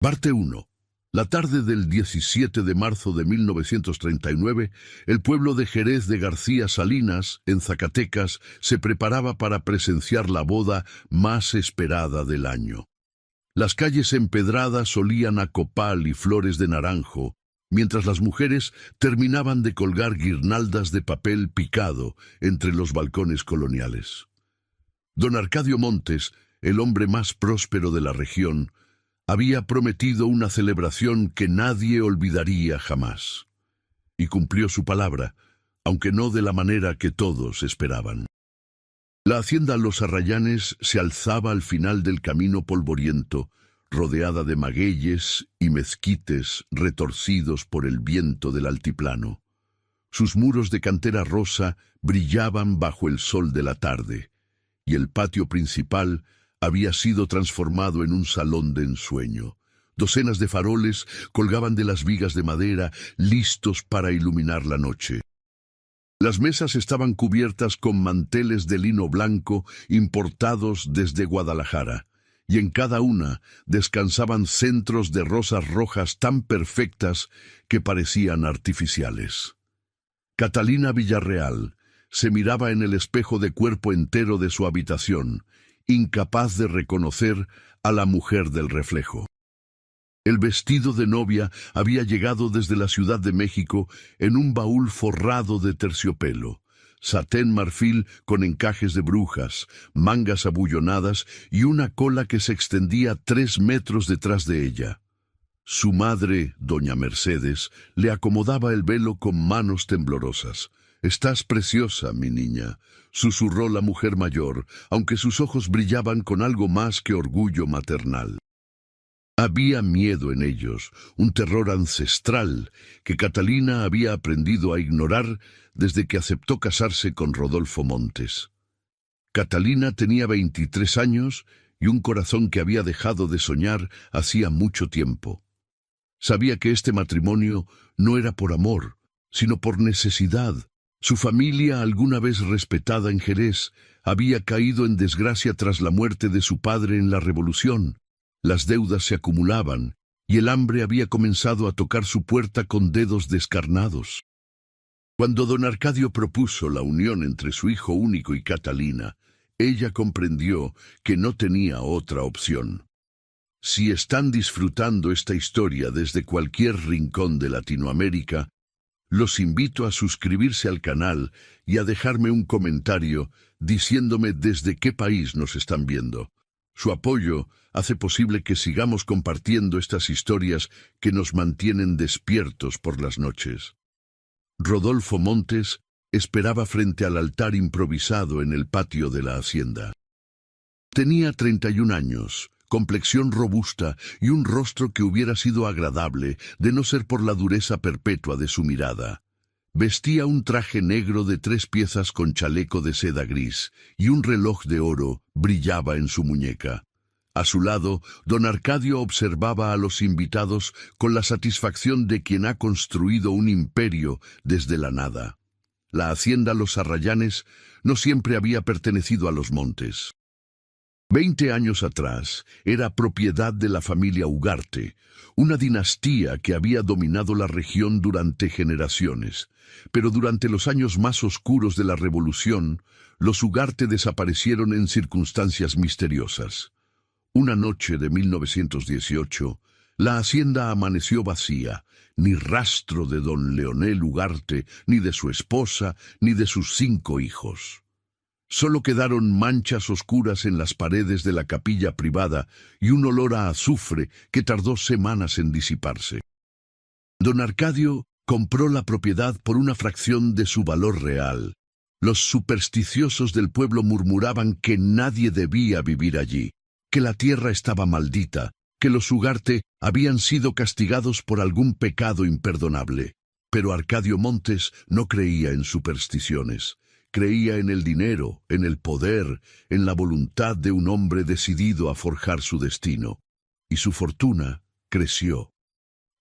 Parte 1. La tarde del 17 de marzo de 1939, el pueblo de Jerez de García Salinas, en Zacatecas, se preparaba para presenciar la boda más esperada del año. Las calles empedradas olían a copal y flores de naranjo, mientras las mujeres terminaban de colgar guirnaldas de papel picado entre los balcones coloniales. Don Arcadio Montes, el hombre más próspero de la región, había prometido una celebración que nadie olvidaría jamás. Y cumplió su palabra, aunque no de la manera que todos esperaban. La hacienda Los Arrayanes se alzaba al final del camino polvoriento, rodeada de magueyes y mezquites retorcidos por el viento del altiplano. Sus muros de cantera rosa brillaban bajo el sol de la tarde, y el patio principal había sido transformado en un salón de ensueño. Docenas de faroles colgaban de las vigas de madera, listos para iluminar la noche. Las mesas estaban cubiertas con manteles de lino blanco importados desde Guadalajara, y en cada una descansaban centros de rosas rojas tan perfectas que parecían artificiales. Catalina Villarreal se miraba en el espejo de cuerpo entero de su habitación, incapaz de reconocer a la mujer del reflejo. El vestido de novia había llegado desde la Ciudad de México en un baúl forrado de terciopelo, satén marfil con encajes de brujas, mangas abullonadas y una cola que se extendía 3 metros detrás de ella. Su madre, doña Mercedes, le acomodaba el velo con manos temblorosas. «Estás preciosa, mi niña», susurró la mujer mayor, aunque sus ojos brillaban con algo más que orgullo maternal. Había miedo en ellos, un terror ancestral que Catalina había aprendido a ignorar desde que aceptó casarse con Rodolfo Montes. Catalina tenía 23 años y un corazón que había dejado de soñar hacía mucho tiempo. Sabía que este matrimonio no era por amor, sino por necesidad. Su familia, alguna vez respetada en Jerez, había caído en desgracia tras la muerte de su padre en la Revolución. Las deudas se acumulaban, y el hambre había comenzado a tocar su puerta con dedos descarnados. Cuando don Arcadio propuso la unión entre su hijo único y Catalina, ella comprendió que no tenía otra opción. Si están disfrutando esta historia desde cualquier rincón de Latinoamérica, los invito a suscribirse al canal y a dejarme un comentario diciéndome desde qué país nos están viendo. Su apoyo hace posible que sigamos compartiendo estas historias que nos mantienen despiertos por las noches. Rodolfo Montes esperaba frente al altar improvisado en el patio de la hacienda. Tenía 31 años, complexión robusta y un rostro que hubiera sido agradable de no ser por la dureza perpetua de su mirada. Vestía un traje negro de 3 piezas con chaleco de seda gris y un reloj de oro brillaba en su muñeca. A su lado, don Arcadio observaba a los invitados con la satisfacción de quien ha construido un imperio desde la nada. La hacienda Los Arrayanes no siempre había pertenecido a los Montes. 20 años atrás era propiedad de la familia Ugarte, una dinastía que había dominado la región durante generaciones. Pero durante los años más oscuros de la Revolución, los Ugarte desaparecieron en circunstancias misteriosas. Una noche de 1918, la hacienda amaneció vacía, ni rastro de don Leonel Ugarte, ni de su esposa, ni de sus 5 hijos. Solo quedaron manchas oscuras en las paredes de la capilla privada y un olor a azufre que tardó semanas en disiparse. Don Arcadio compró la propiedad por una fracción de su valor real. Los supersticiosos del pueblo murmuraban que nadie debía vivir allí, que la tierra estaba maldita, que los Ugarte habían sido castigados por algún pecado imperdonable. Pero Arcadio Montes no creía en supersticiones. Creía en el dinero, en el poder, en la voluntad de un hombre decidido a forjar su destino. Y su fortuna creció.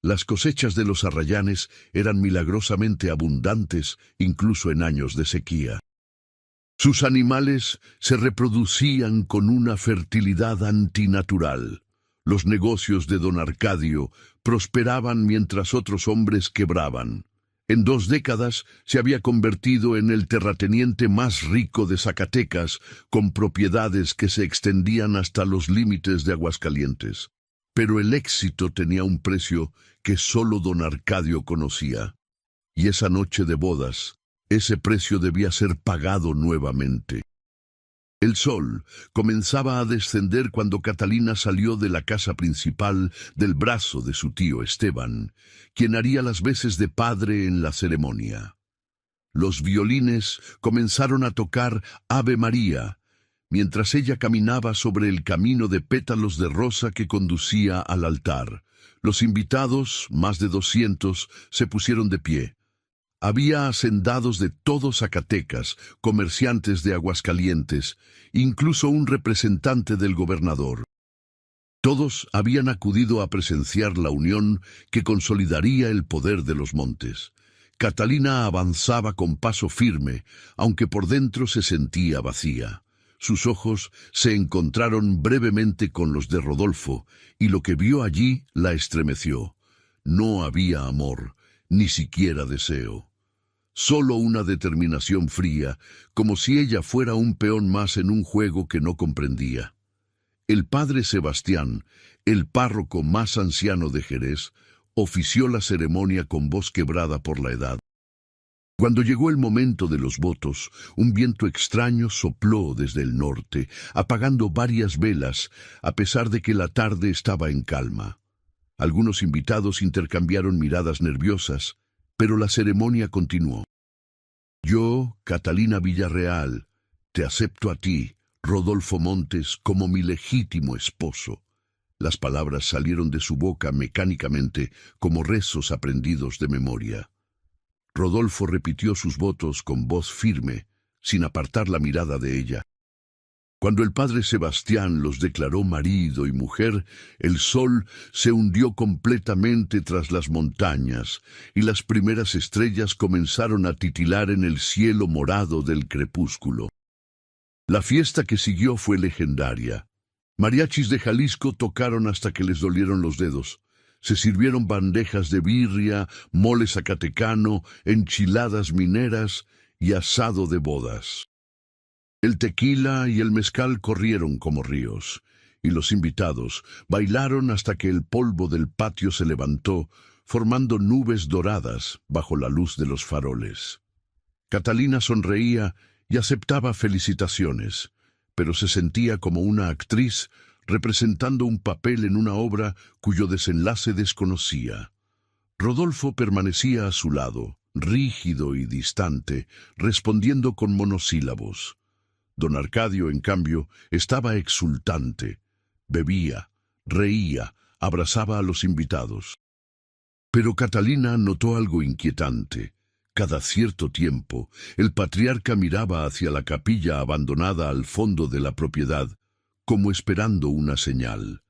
Las cosechas de los Arrayanes eran milagrosamente abundantes, incluso en años de sequía. Sus animales se reproducían con una fertilidad antinatural. Los negocios de don Arcadio prosperaban mientras otros hombres quebraban. En 2 décadas se había convertido en el terrateniente más rico de Zacatecas, con propiedades que se extendían hasta los límites de Aguascalientes. Pero el éxito tenía un precio que solo don Arcadio conocía. Y esa noche de bodas, ese precio debía ser pagado nuevamente. El sol comenzaba a descender cuando Catalina salió de la casa principal del brazo de su tío Esteban, quien haría las veces de padre en la ceremonia. Los violines comenzaron a tocar Ave María, mientras ella caminaba sobre el camino de pétalos de rosa que conducía al altar. Los invitados, más de 200, se pusieron de pie. Había hacendados de todo Zacatecas, comerciantes de Aguascalientes, incluso un representante del gobernador. Todos habían acudido a presenciar la unión que consolidaría el poder de los montes. Catalina avanzaba con paso firme, aunque por dentro se sentía vacía. Sus ojos se encontraron brevemente con los de Rodolfo, y lo que vio allí la estremeció. No había amor, ni siquiera deseo. Solo una determinación fría, como si ella fuera un peón más en un juego que no comprendía. El padre Sebastián, el párroco más anciano de Jerez, ofició la ceremonia con voz quebrada por la edad. Cuando llegó el momento de los votos, un viento extraño sopló desde el norte, apagando varias velas, a pesar de que la tarde estaba en calma. Algunos invitados intercambiaron miradas nerviosas, pero la ceremonia continuó. Yo, Catalina Villarreal, te acepto a ti, Rodolfo Montes, como mi legítimo esposo. Las palabras salieron de su boca mecánicamente, como rezos aprendidos de memoria. Rodolfo repitió sus votos con voz firme, sin apartar la mirada de ella. Cuando el padre Sebastián los declaró marido y mujer, el sol se hundió completamente tras las montañas y las primeras estrellas comenzaron a titilar en el cielo morado del crepúsculo. La fiesta que siguió fue legendaria. Mariachis de Jalisco tocaron hasta que les dolieron los dedos. Se sirvieron bandejas de birria, mole zacatecano, enchiladas mineras y asado de bodas. El tequila y el mezcal corrieron como ríos, y los invitados bailaron hasta que el polvo del patio se levantó, formando nubes doradas bajo la luz de los faroles. Catalina sonreía y aceptaba felicitaciones, pero se sentía como una actriz representando un papel en una obra cuyo desenlace desconocía. Rodolfo permanecía a su lado, rígido y distante, respondiendo con monosílabos. Don Arcadio, en cambio, estaba exultante. Bebía, reía, abrazaba a los invitados. Pero Catalina notó algo inquietante. Cada cierto tiempo, el patriarca miraba hacia la capilla abandonada al fondo de la propiedad, como esperando una señal.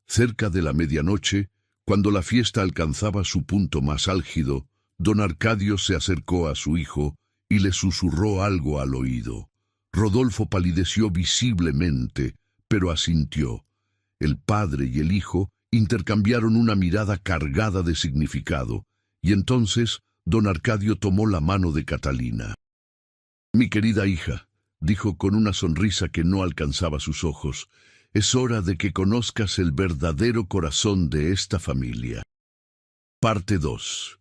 Cerca de la medianoche, cuando la fiesta alcanzaba su punto más álgido, don Arcadio se acercó a su hijo y le susurró algo al oído. Rodolfo palideció visiblemente, pero asintió. El padre y el hijo intercambiaron una mirada cargada de significado, y entonces don Arcadio tomó la mano de Catalina. «Mi querida hija», dijo con una sonrisa que no alcanzaba sus ojos, «es hora de que conozcas el verdadero corazón de esta familia». Parte 2.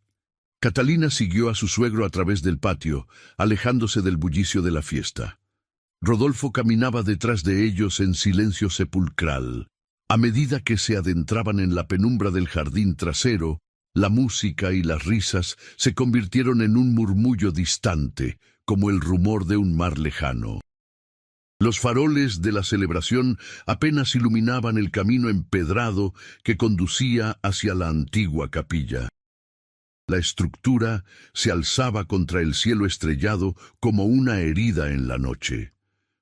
Catalina siguió a su suegro a través del patio, alejándose del bullicio de la fiesta. Rodolfo caminaba detrás de ellos en silencio sepulcral. A medida que se adentraban en la penumbra del jardín trasero, la música y las risas se convirtieron en un murmullo distante, como el rumor de un mar lejano. Los faroles de la celebración apenas iluminaban el camino empedrado que conducía hacia la antigua capilla. La estructura se alzaba contra el cielo estrellado como una herida en la noche.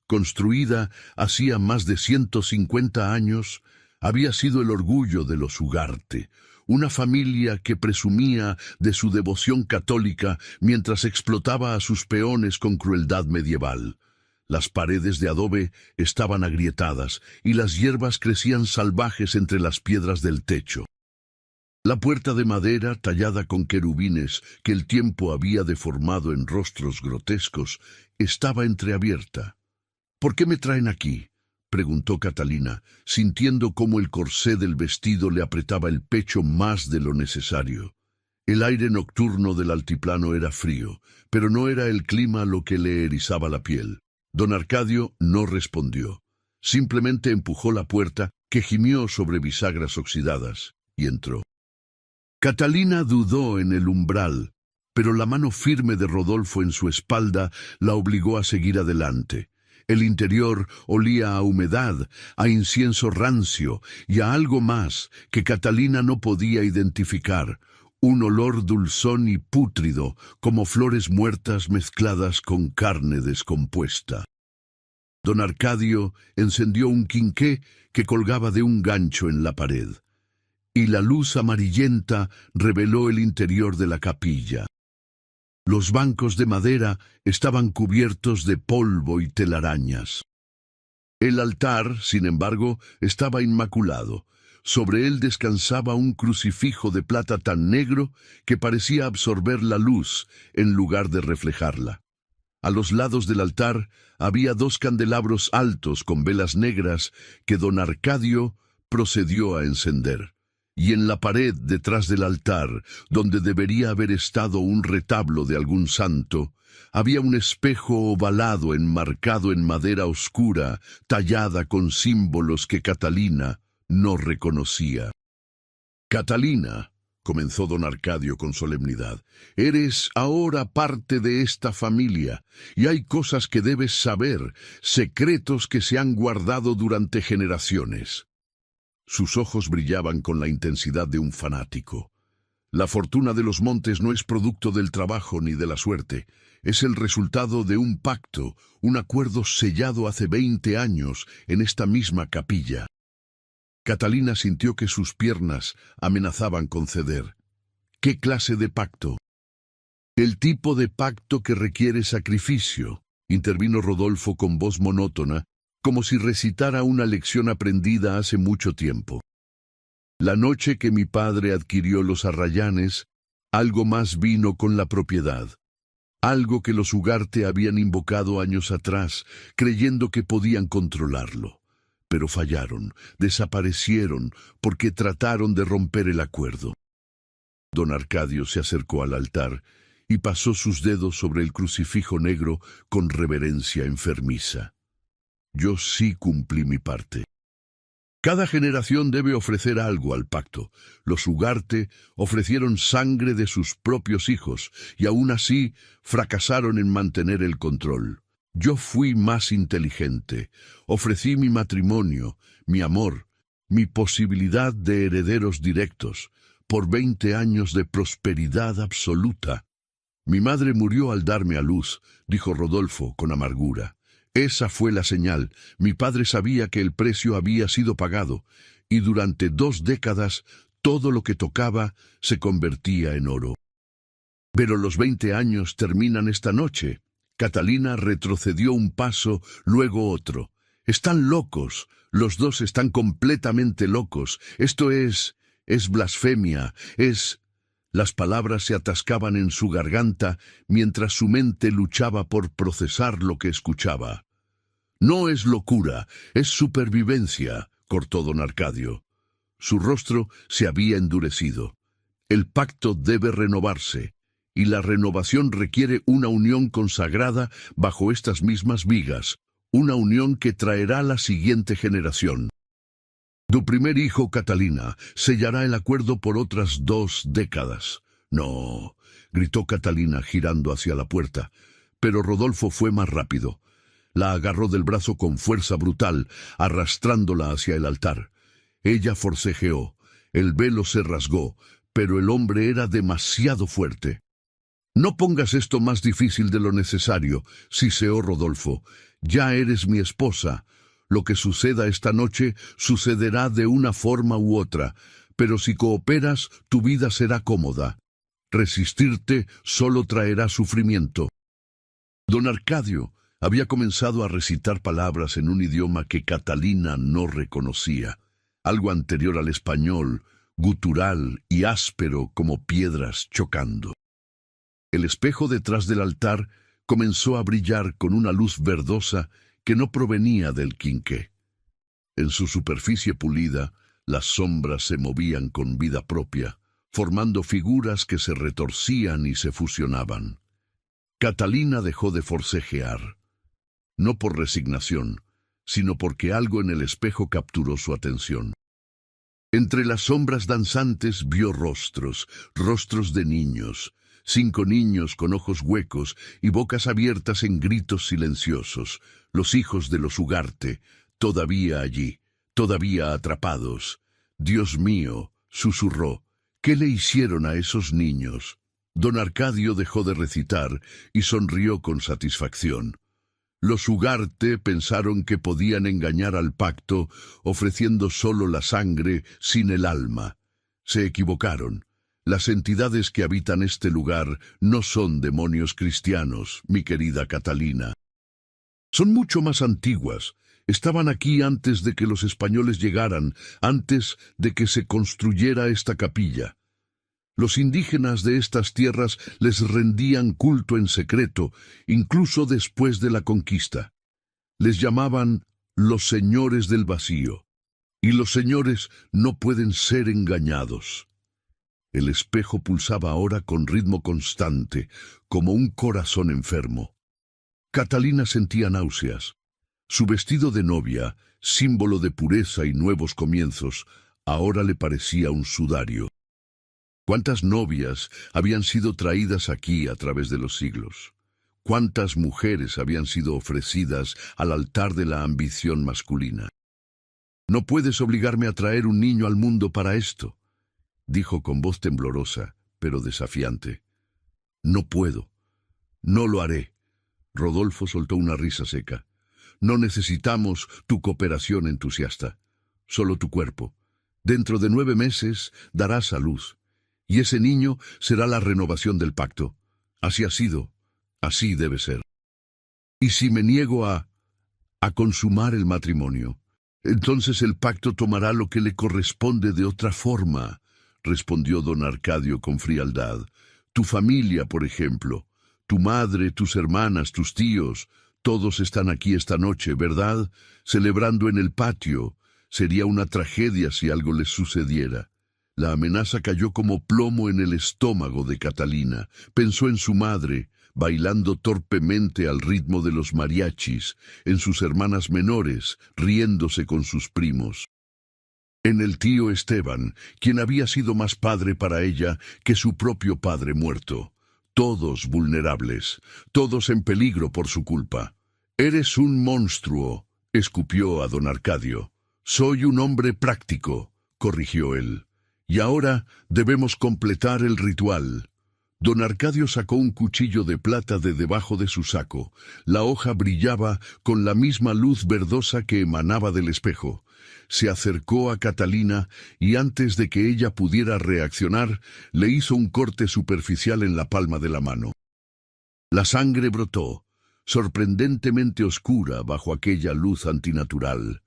Construida hacía más de 150 años, había sido el orgullo de los Ugarte, una familia que presumía de su devoción católica mientras explotaba a sus peones con crueldad medieval. Las paredes de adobe estaban agrietadas y las hierbas crecían salvajes entre las piedras del techo. La puerta de madera, tallada con querubines que el tiempo había deformado en rostros grotescos, estaba entreabierta. «¿Por qué me traen aquí?», preguntó Catalina, sintiendo cómo el corsé del vestido le apretaba el pecho más de lo necesario. El aire nocturno del altiplano era frío, pero no era el clima lo que le erizaba la piel. Don Arcadio no respondió. Simplemente empujó la puerta, que gimió sobre bisagras oxidadas, y entró. Catalina dudó en el umbral, pero la mano firme de Rodolfo en su espalda la obligó a seguir adelante. El interior olía a humedad, a incienso rancio y a algo más que Catalina no podía identificar, un olor dulzón y pútrido, como flores muertas mezcladas con carne descompuesta. Don Arcadio encendió un quinqué que colgaba de un gancho en la pared, y la luz amarillenta reveló el interior de la capilla. Los bancos de madera estaban cubiertos de polvo y telarañas. El altar, sin embargo, estaba inmaculado. Sobre él descansaba un crucifijo de plata tan negro que parecía absorber la luz en lugar de reflejarla. A los lados del altar había 2 candelabros altos con velas negras que don Arcadio procedió a encender. Y en la pared detrás del altar, donde debería haber estado un retablo de algún santo, había un espejo ovalado enmarcado en madera oscura, tallada con símbolos que Catalina no reconocía. «Catalina», comenzó don Arcadio con solemnidad, «eres ahora parte de esta familia, y hay cosas que debes saber, secretos que se han guardado durante generaciones». Sus ojos brillaban con la intensidad de un fanático. La fortuna de los montes no es producto del trabajo ni de la suerte, es el resultado de un pacto, un acuerdo sellado hace 20 años en esta misma capilla. Catalina sintió que sus piernas amenazaban con ceder. ¿Qué clase de pacto? «El tipo de pacto que requiere sacrificio», intervino Rodolfo con voz monótona, como si recitara una lección aprendida hace mucho tiempo. «La noche que mi padre adquirió los Arrayanes, algo más vino con la propiedad. Algo que los Ugarte habían invocado años atrás, creyendo que podían controlarlo. Pero fallaron, desaparecieron, porque trataron de romper el acuerdo». Don Arcadio se acercó al altar y pasó sus dedos sobre el crucifijo negro con reverencia enfermiza. «Yo sí cumplí mi parte. Cada generación debe ofrecer algo al pacto. Los Ugarte ofrecieron sangre de sus propios hijos y aún así fracasaron en mantener el control. Yo fui más inteligente. Ofrecí mi matrimonio, mi amor, mi posibilidad de herederos directos, por 20 años de prosperidad absoluta. Mi madre murió al darme a luz», dijo Rodolfo con amargura. «Esa fue la señal. Mi padre sabía que el precio había sido pagado, y durante 2 décadas todo lo que tocaba se convertía en oro». «Pero los 20 años terminan esta noche». Catalina retrocedió un paso, luego otro. «Están locos. Los 2 están completamente locos. Esto es blasfemia, es...». Las palabras se atascaban en su garganta mientras su mente luchaba por procesar lo que escuchaba. «No es locura, es supervivencia», cortó don Arcadio. Su rostro se había endurecido. «El pacto debe renovarse, y la renovación requiere una unión consagrada bajo estas mismas vigas, una unión que traerá la siguiente generación. Tu primer hijo, Catalina, sellará el acuerdo por otras 2 décadas». «No», gritó Catalina girando hacia la puerta, pero Rodolfo fue más rápido. La agarró del brazo con fuerza brutal, arrastrándola hacia el altar. Ella forcejeó, el velo se rasgó, pero el hombre era demasiado fuerte. «No pongas esto más difícil de lo necesario», siseó Rodolfo. «Ya eres mi esposa. Lo que suceda esta noche sucederá de una forma u otra, pero si cooperas, tu vida será cómoda. Resistirte solo traerá sufrimiento». «Don Arcadio», Había comenzado a recitar palabras en un idioma que Catalina no reconocía, algo anterior al español, gutural y áspero como piedras chocando. El espejo detrás del altar comenzó a brillar con una luz verdosa que no provenía del quinqué. En su superficie pulida, las sombras se movían con vida propia, formando figuras que se retorcían y se fusionaban. Catalina dejó de forcejear, no por resignación, sino porque algo en el espejo capturó su atención. Entre las sombras danzantes vio rostros, rostros de niños, 5 niños con ojos huecos y bocas abiertas en gritos silenciosos, los hijos de los Ugarte, todavía allí, todavía atrapados. «Dios mío», susurró, «¿qué le hicieron a esos niños?» Don Arcadio dejó de recitar y sonrió con satisfacción. Los Ugarte pensaron que podían engañar al pacto ofreciendo solo la sangre sin el alma. Se equivocaron. Las entidades que habitan este lugar no son demonios cristianos, mi querida Catalina. Son mucho más antiguas. Estaban aquí antes de que los españoles llegaran, antes de que se construyera esta capilla. Los indígenas de estas tierras les rendían culto en secreto, incluso después de la conquista. Les llamaban los señores del vacío, y los señores no pueden ser engañados. El espejo pulsaba ahora con ritmo constante, como un corazón enfermo. Catalina sentía náuseas. Su vestido de novia, símbolo de pureza y nuevos comienzos, ahora le parecía un sudario. ¿Cuántas novias habían sido traídas aquí a través de los siglos? ¿Cuántas mujeres habían sido ofrecidas al altar de la ambición masculina? «No puedes obligarme a traer un niño al mundo para esto», dijo con voz temblorosa, pero desafiante. «No puedo. No lo haré». Rodolfo soltó una risa seca. «No necesitamos tu cooperación entusiasta. Solo tu cuerpo. Dentro de 9 meses darás a luz. Y ese niño será la renovación del pacto. Así ha sido. Así debe ser. Y si me niego a consumar el matrimonio, entonces el pacto tomará lo que le corresponde de otra forma», respondió don Arcadio con frialdad. «Tu familia, por ejemplo, tu madre, tus hermanas, tus tíos, todos están aquí esta noche, ¿verdad? Celebrando en el patio. Sería una tragedia si algo les sucediera». La amenaza cayó como plomo en el estómago de Catalina. Pensó en su madre, bailando torpemente al ritmo de los mariachis, en sus hermanas menores, riéndose con sus primos. En el tío Esteban, quien había sido más padre para ella que su propio padre muerto. Todos vulnerables, todos en peligro por su culpa. «Eres un monstruo», escupió a don Arcadio. «Soy un hombre práctico», corrigió él. «Y ahora debemos completar el ritual». Don Arcadio sacó un cuchillo de plata de debajo de su saco. La hoja brillaba con la misma luz verdosa que emanaba del espejo. Se acercó a Catalina y antes de que ella pudiera reaccionar, le hizo un corte superficial en la palma de la mano. La sangre brotó, sorprendentemente oscura bajo aquella luz antinatural.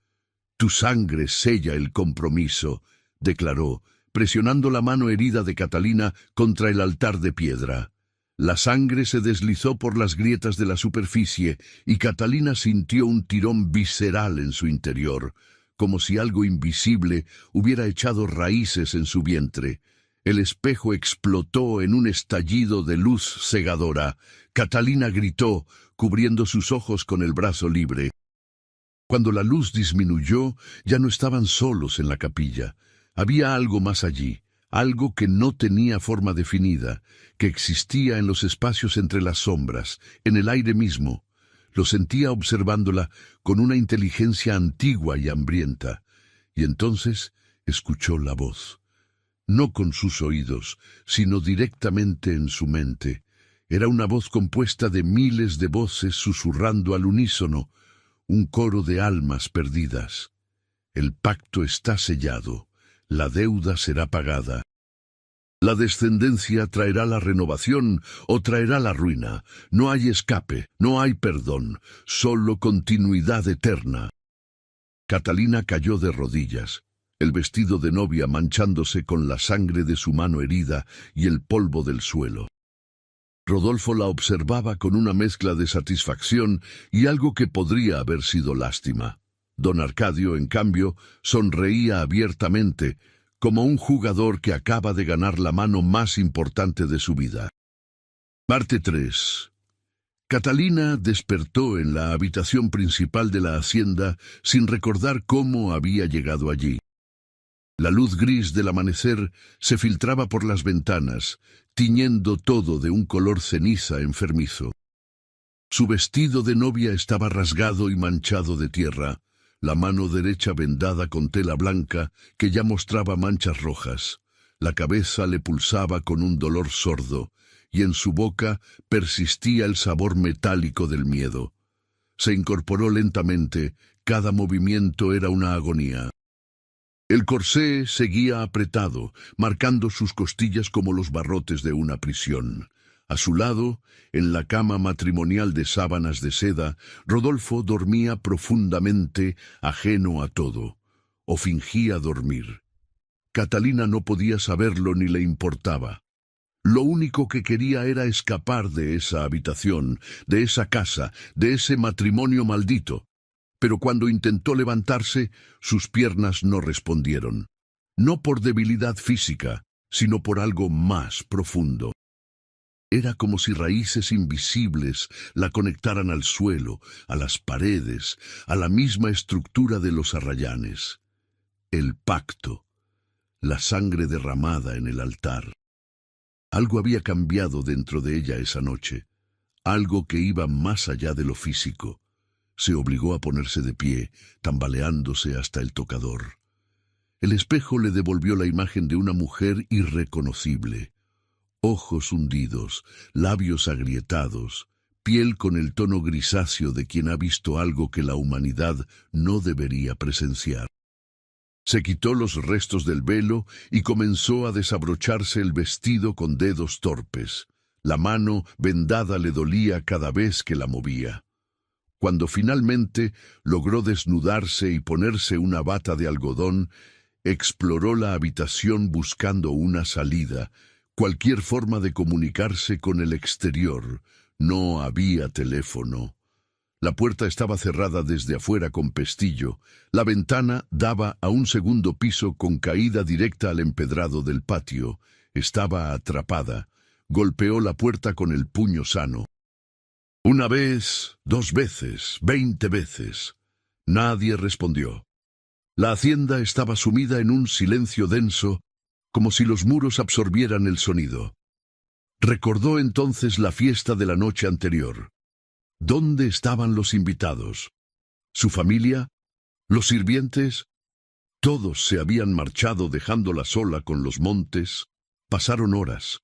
«Tu sangre sella el compromiso», declaró, presionando la mano herida de Catalina contra el altar de piedra. La sangre se deslizó por las grietas de la superficie y Catalina sintió un tirón visceral en su interior, como si algo invisible hubiera echado raíces en su vientre. El espejo explotó en un estallido de luz cegadora. Catalina gritó, cubriendo sus ojos con el brazo libre. Cuando la luz disminuyó, ya no estaban solos en la capilla. Había algo más allí, algo que no tenía forma definida, que existía en los espacios entre las sombras, en el aire mismo. Lo sentía observándola con una inteligencia antigua y hambrienta. Y entonces escuchó la voz. No con sus oídos, sino directamente en su mente. Era una voz compuesta de miles de voces susurrando al unísono, un coro de almas perdidas. «El pacto está sellado. La deuda será pagada. La descendencia traerá la renovación o traerá la ruina. No hay escape, no hay perdón, solo continuidad eterna. Catalina cayó de rodillas, el vestido de novia manchándose con la sangre de su mano herida y el polvo del suelo. Rodolfo la observaba con una mezcla de satisfacción y algo que podría haber sido lástima. Don Arcadio, en cambio, sonreía abiertamente, como un jugador que acaba de ganar la mano más importante de su vida. Parte 3. Catalina despertó en la habitación principal de la hacienda sin recordar cómo había llegado allí. La luz gris del amanecer se filtraba por las ventanas, tiñendo todo de un color ceniza enfermizo. Su vestido de novia estaba rasgado y manchado de tierra, la mano derecha vendada con tela blanca que ya mostraba manchas rojas. La cabeza le pulsaba con un dolor sordo, y en su boca persistía el sabor metálico del miedo. Se incorporó lentamente, cada movimiento era una agonía. El corsé seguía apretado, marcando sus costillas como los barrotes de una prisión. A su lado, en la cama matrimonial de sábanas de seda, Rodolfo dormía profundamente, ajeno a todo, o fingía dormir. Catalina no podía saberlo ni le importaba. Lo único que quería era escapar de esa habitación, de esa casa, de ese matrimonio maldito. Pero cuando intentó levantarse, sus piernas no respondieron. No por debilidad física, sino por algo más profundo. Era como si raíces invisibles la conectaran al suelo, a las paredes, a la misma estructura de los arrayanes. El pacto, la sangre derramada en el altar. Algo había cambiado dentro de ella esa noche, algo que iba más allá de lo físico. Se obligó a ponerse de pie, tambaleándose hasta el tocador. El espejo le devolvió la imagen de una mujer irreconocible. Ojos hundidos, labios agrietados, piel con el tono grisáceo de quien ha visto algo que la humanidad no debería presenciar. Se quitó los restos del velo y comenzó a desabrocharse el vestido con dedos torpes. La mano vendada le dolía cada vez que la movía. Cuando finalmente logró desnudarse y ponerse una bata de algodón, exploró la habitación buscando una salida, cualquier forma de comunicarse con el exterior. No había teléfono. La puerta estaba cerrada desde afuera con pestillo. La ventana daba a un segundo piso con caída directa al empedrado del patio. Estaba atrapada. Golpeó la puerta con el puño sano. Una vez, 2 veces, 20 veces. Nadie respondió. La hacienda estaba sumida en un silencio denso, como si los muros absorbieran el sonido. Recordó entonces la fiesta de la noche anterior. ¿Dónde estaban los invitados? ¿Su familia? ¿Los sirvientes? Todos se habían marchado dejándola sola con los montes. Pasaron horas.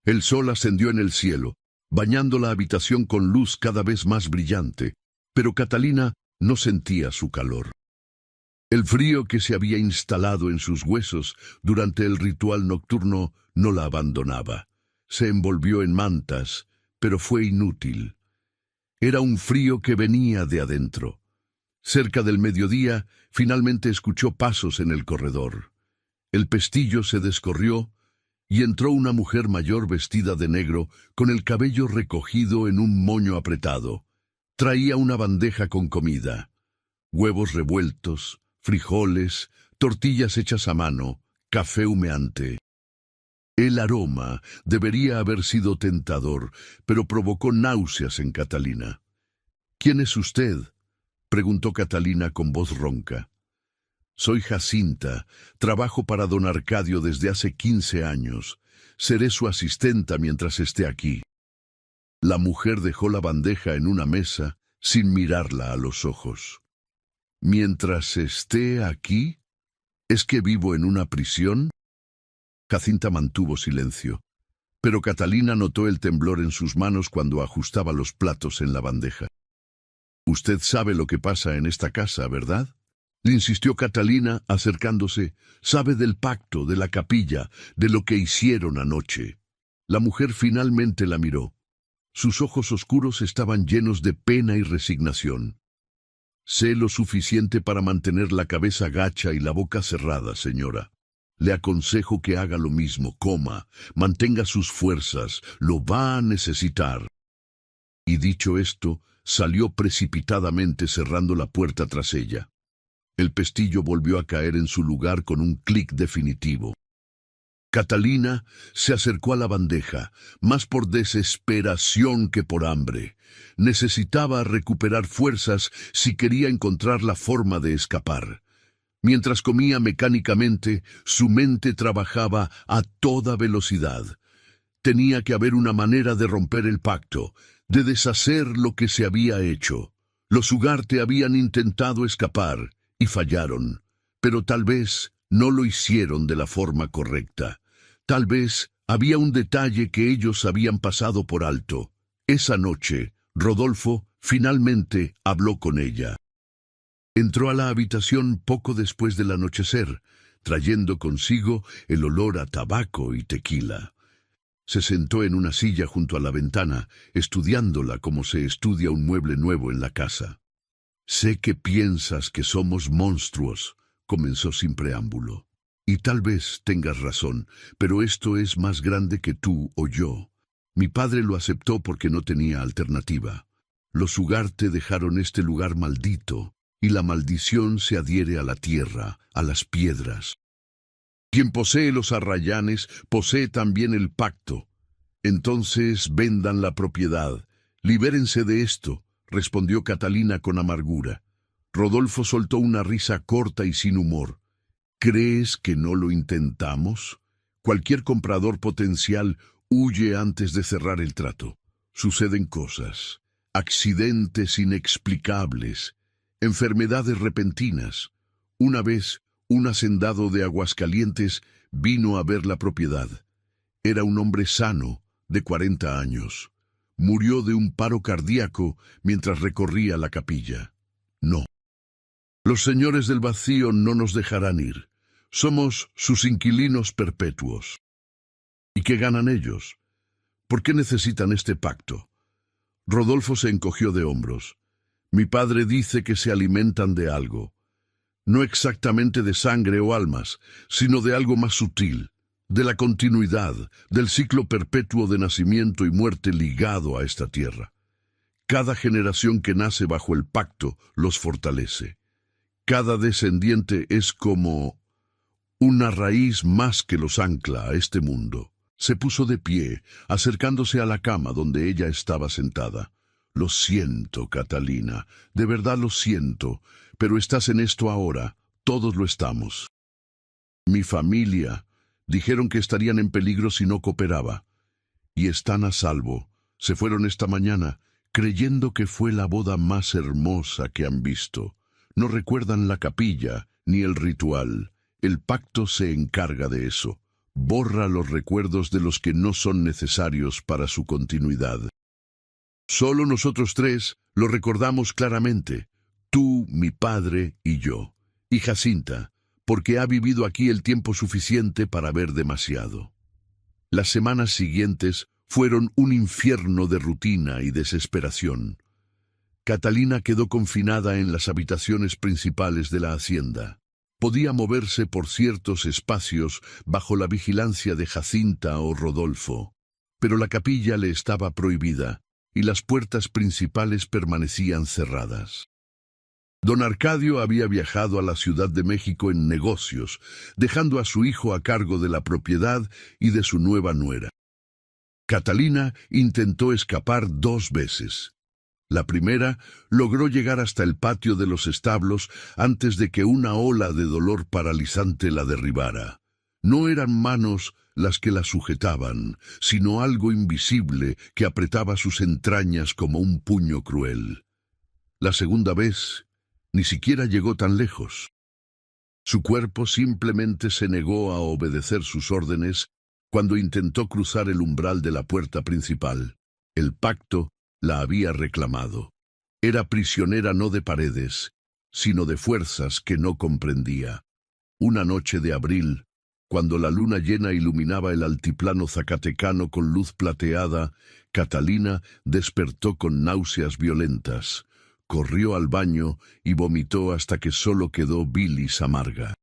El sol ascendió en el cielo, bañando la habitación con luz cada vez más brillante, pero Catalina no sentía su calor. El frío que se había instalado en sus huesos durante el ritual nocturno no la abandonaba. Se envolvió en mantas, pero fue inútil. Era un frío que venía de adentro. Cerca del mediodía, finalmente escuchó pasos en el corredor. El pestillo se descorrió y entró una mujer mayor vestida de negro, con el cabello recogido en un moño apretado. Traía una bandeja con comida. Huevos revueltos, frijoles, tortillas hechas a mano, café humeante. El aroma debería haber sido tentador, pero provocó náuseas en Catalina. «¿Quién es usted?», preguntó Catalina con voz ronca. «Soy Jacinta, trabajo para don Arcadio desde hace 15 años. Seré su asistenta mientras esté aquí». La mujer dejó la bandeja en una mesa sin mirarla a los ojos. «¿Mientras esté aquí? ¿Es que vivo en una prisión?». Jacinta mantuvo silencio, pero Catalina notó el temblor en sus manos cuando ajustaba los platos en la bandeja. «Usted sabe lo que pasa en esta casa, ¿verdad?». Le insistió Catalina, acercándose. Sabe del pacto, de la capilla, de lo que hicieron anoche. La mujer finalmente la miró. Sus ojos oscuros estaban llenos de pena y resignación. Sé lo suficiente para mantener la cabeza gacha y la boca cerrada, señora. Le aconsejo que haga lo mismo, coma, mantenga sus fuerzas, lo va a necesitar. Y dicho esto, salió precipitadamente cerrando la puerta tras ella. El pestillo volvió a caer en su lugar con un clic definitivo. Catalina se acercó a la bandeja, más por desesperación que por hambre. Necesitaba recuperar fuerzas si quería encontrar la forma de escapar. Mientras comía mecánicamente, su mente trabajaba a toda velocidad. Tenía que haber una manera de romper el pacto, de deshacer lo que se había hecho. Los Ugarte habían intentado escapar y fallaron, pero tal vez no lo hicieron de la forma correcta. Tal vez había un detalle que ellos habían pasado por alto. Esa noche, Rodolfo finalmente habló con ella. Entró a la habitación poco después del anochecer, trayendo consigo el olor a tabaco y tequila. Se sentó en una silla junto a la ventana, estudiándola como se estudia un mueble nuevo en la casa. «Sé que piensas que somos monstruos», comenzó sin preámbulo. «Y tal vez tengas razón, pero esto es más grande que tú o yo. Mi padre lo aceptó porque no tenía alternativa. Los Ugarte dejaron este lugar maldito, y la maldición se adhiere a la tierra, a las piedras. Quien posee los arrayanes, posee también el pacto. Entonces vendan la propiedad. Libérense de esto», respondió Catalina con amargura. Rodolfo soltó una risa corta y sin humor. «¿Crees que no lo intentamos? Cualquier comprador potencial huye antes de cerrar el trato. Suceden cosas, accidentes inexplicables, enfermedades repentinas. Una vez, un hacendado de Aguascalientes vino a ver la propiedad. Era un hombre sano, de 40 años. Murió de un paro cardíaco mientras recorría la capilla. No. Los señores del vacío no nos dejarán ir. Somos sus inquilinos perpetuos. ¿Y qué ganan ellos? ¿Por qué necesitan este pacto?» Rodolfo se encogió de hombros. «Mi padre dice que se alimentan de algo. No exactamente de sangre o almas, sino de algo más sutil, de la continuidad, del ciclo perpetuo de nacimiento y muerte ligado a esta tierra. Cada generación que nace bajo el pacto los fortalece. Cada descendiente es como una raíz más que los ancla a este mundo». Se puso de pie, acercándose a la cama donde ella estaba sentada. «Lo siento, Catalina, de verdad lo siento, pero estás en esto ahora, todos lo estamos. Mi familia, dijeron que estarían en peligro si no cooperaba. Y están a salvo. Se fueron esta mañana, creyendo que fue la boda más hermosa que han visto. No recuerdan la capilla, ni el ritual. El pacto se encarga de eso. Borra los recuerdos de los que no son necesarios para su continuidad. Solo nosotros tres lo recordamos claramente, tú, mi padre y yo, y Jacinta, porque ha vivido aquí el tiempo suficiente para ver demasiado». Las semanas siguientes fueron un infierno de rutina y desesperación. Catalina quedó confinada en las habitaciones principales de la hacienda. Podía moverse por ciertos espacios bajo la vigilancia de Jacinta o Rodolfo, pero la capilla le estaba prohibida y las puertas principales permanecían cerradas. Don Arcadio había viajado a la Ciudad de México en negocios, dejando a su hijo a cargo de la propiedad y de su nueva nuera. Catalina intentó escapar 2 veces. La primera logró llegar hasta el patio de los establos antes de que una ola de dolor paralizante la derribara. No eran manos las que la sujetaban, sino algo invisible que apretaba sus entrañas como un puño cruel. La segunda vez ni siquiera llegó tan lejos. Su cuerpo simplemente se negó a obedecer sus órdenes cuando intentó cruzar el umbral de la puerta principal. El pacto la había reclamado. Era prisionera no de paredes, sino de fuerzas que no comprendía. Una noche de abril, cuando la luna llena iluminaba el altiplano zacatecano con luz plateada, Catalina despertó con náuseas violentas. Corrió al baño y vomitó hasta que solo quedó bilis amarga.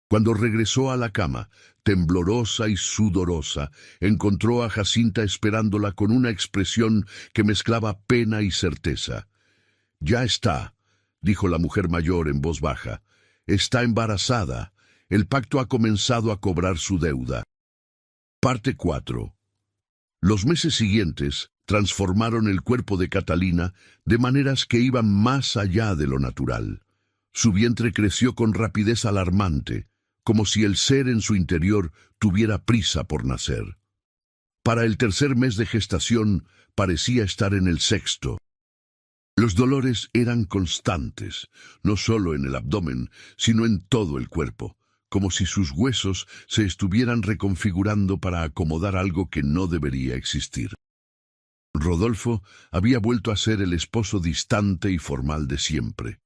Cuando regresó a la cama, temblorosa y sudorosa, encontró a Jacinta esperándola con una expresión que mezclaba pena y certeza. «Ya está», dijo la mujer mayor en voz baja. «Está embarazada. El pacto ha comenzado a cobrar su deuda». Parte 4. Los meses siguientes transformaron el cuerpo de Catalina de maneras que iban más allá de lo natural. Su vientre creció con rapidez alarmante, como si el ser en su interior tuviera prisa por nacer. Para el tercer mes de gestación parecía estar en el sexto. Los dolores eran constantes, no solo en el abdomen, sino en todo el cuerpo, como si sus huesos se estuvieran reconfigurando para acomodar algo que no debería existir. Rodolfo había vuelto a ser el esposo distante y formal de siempre.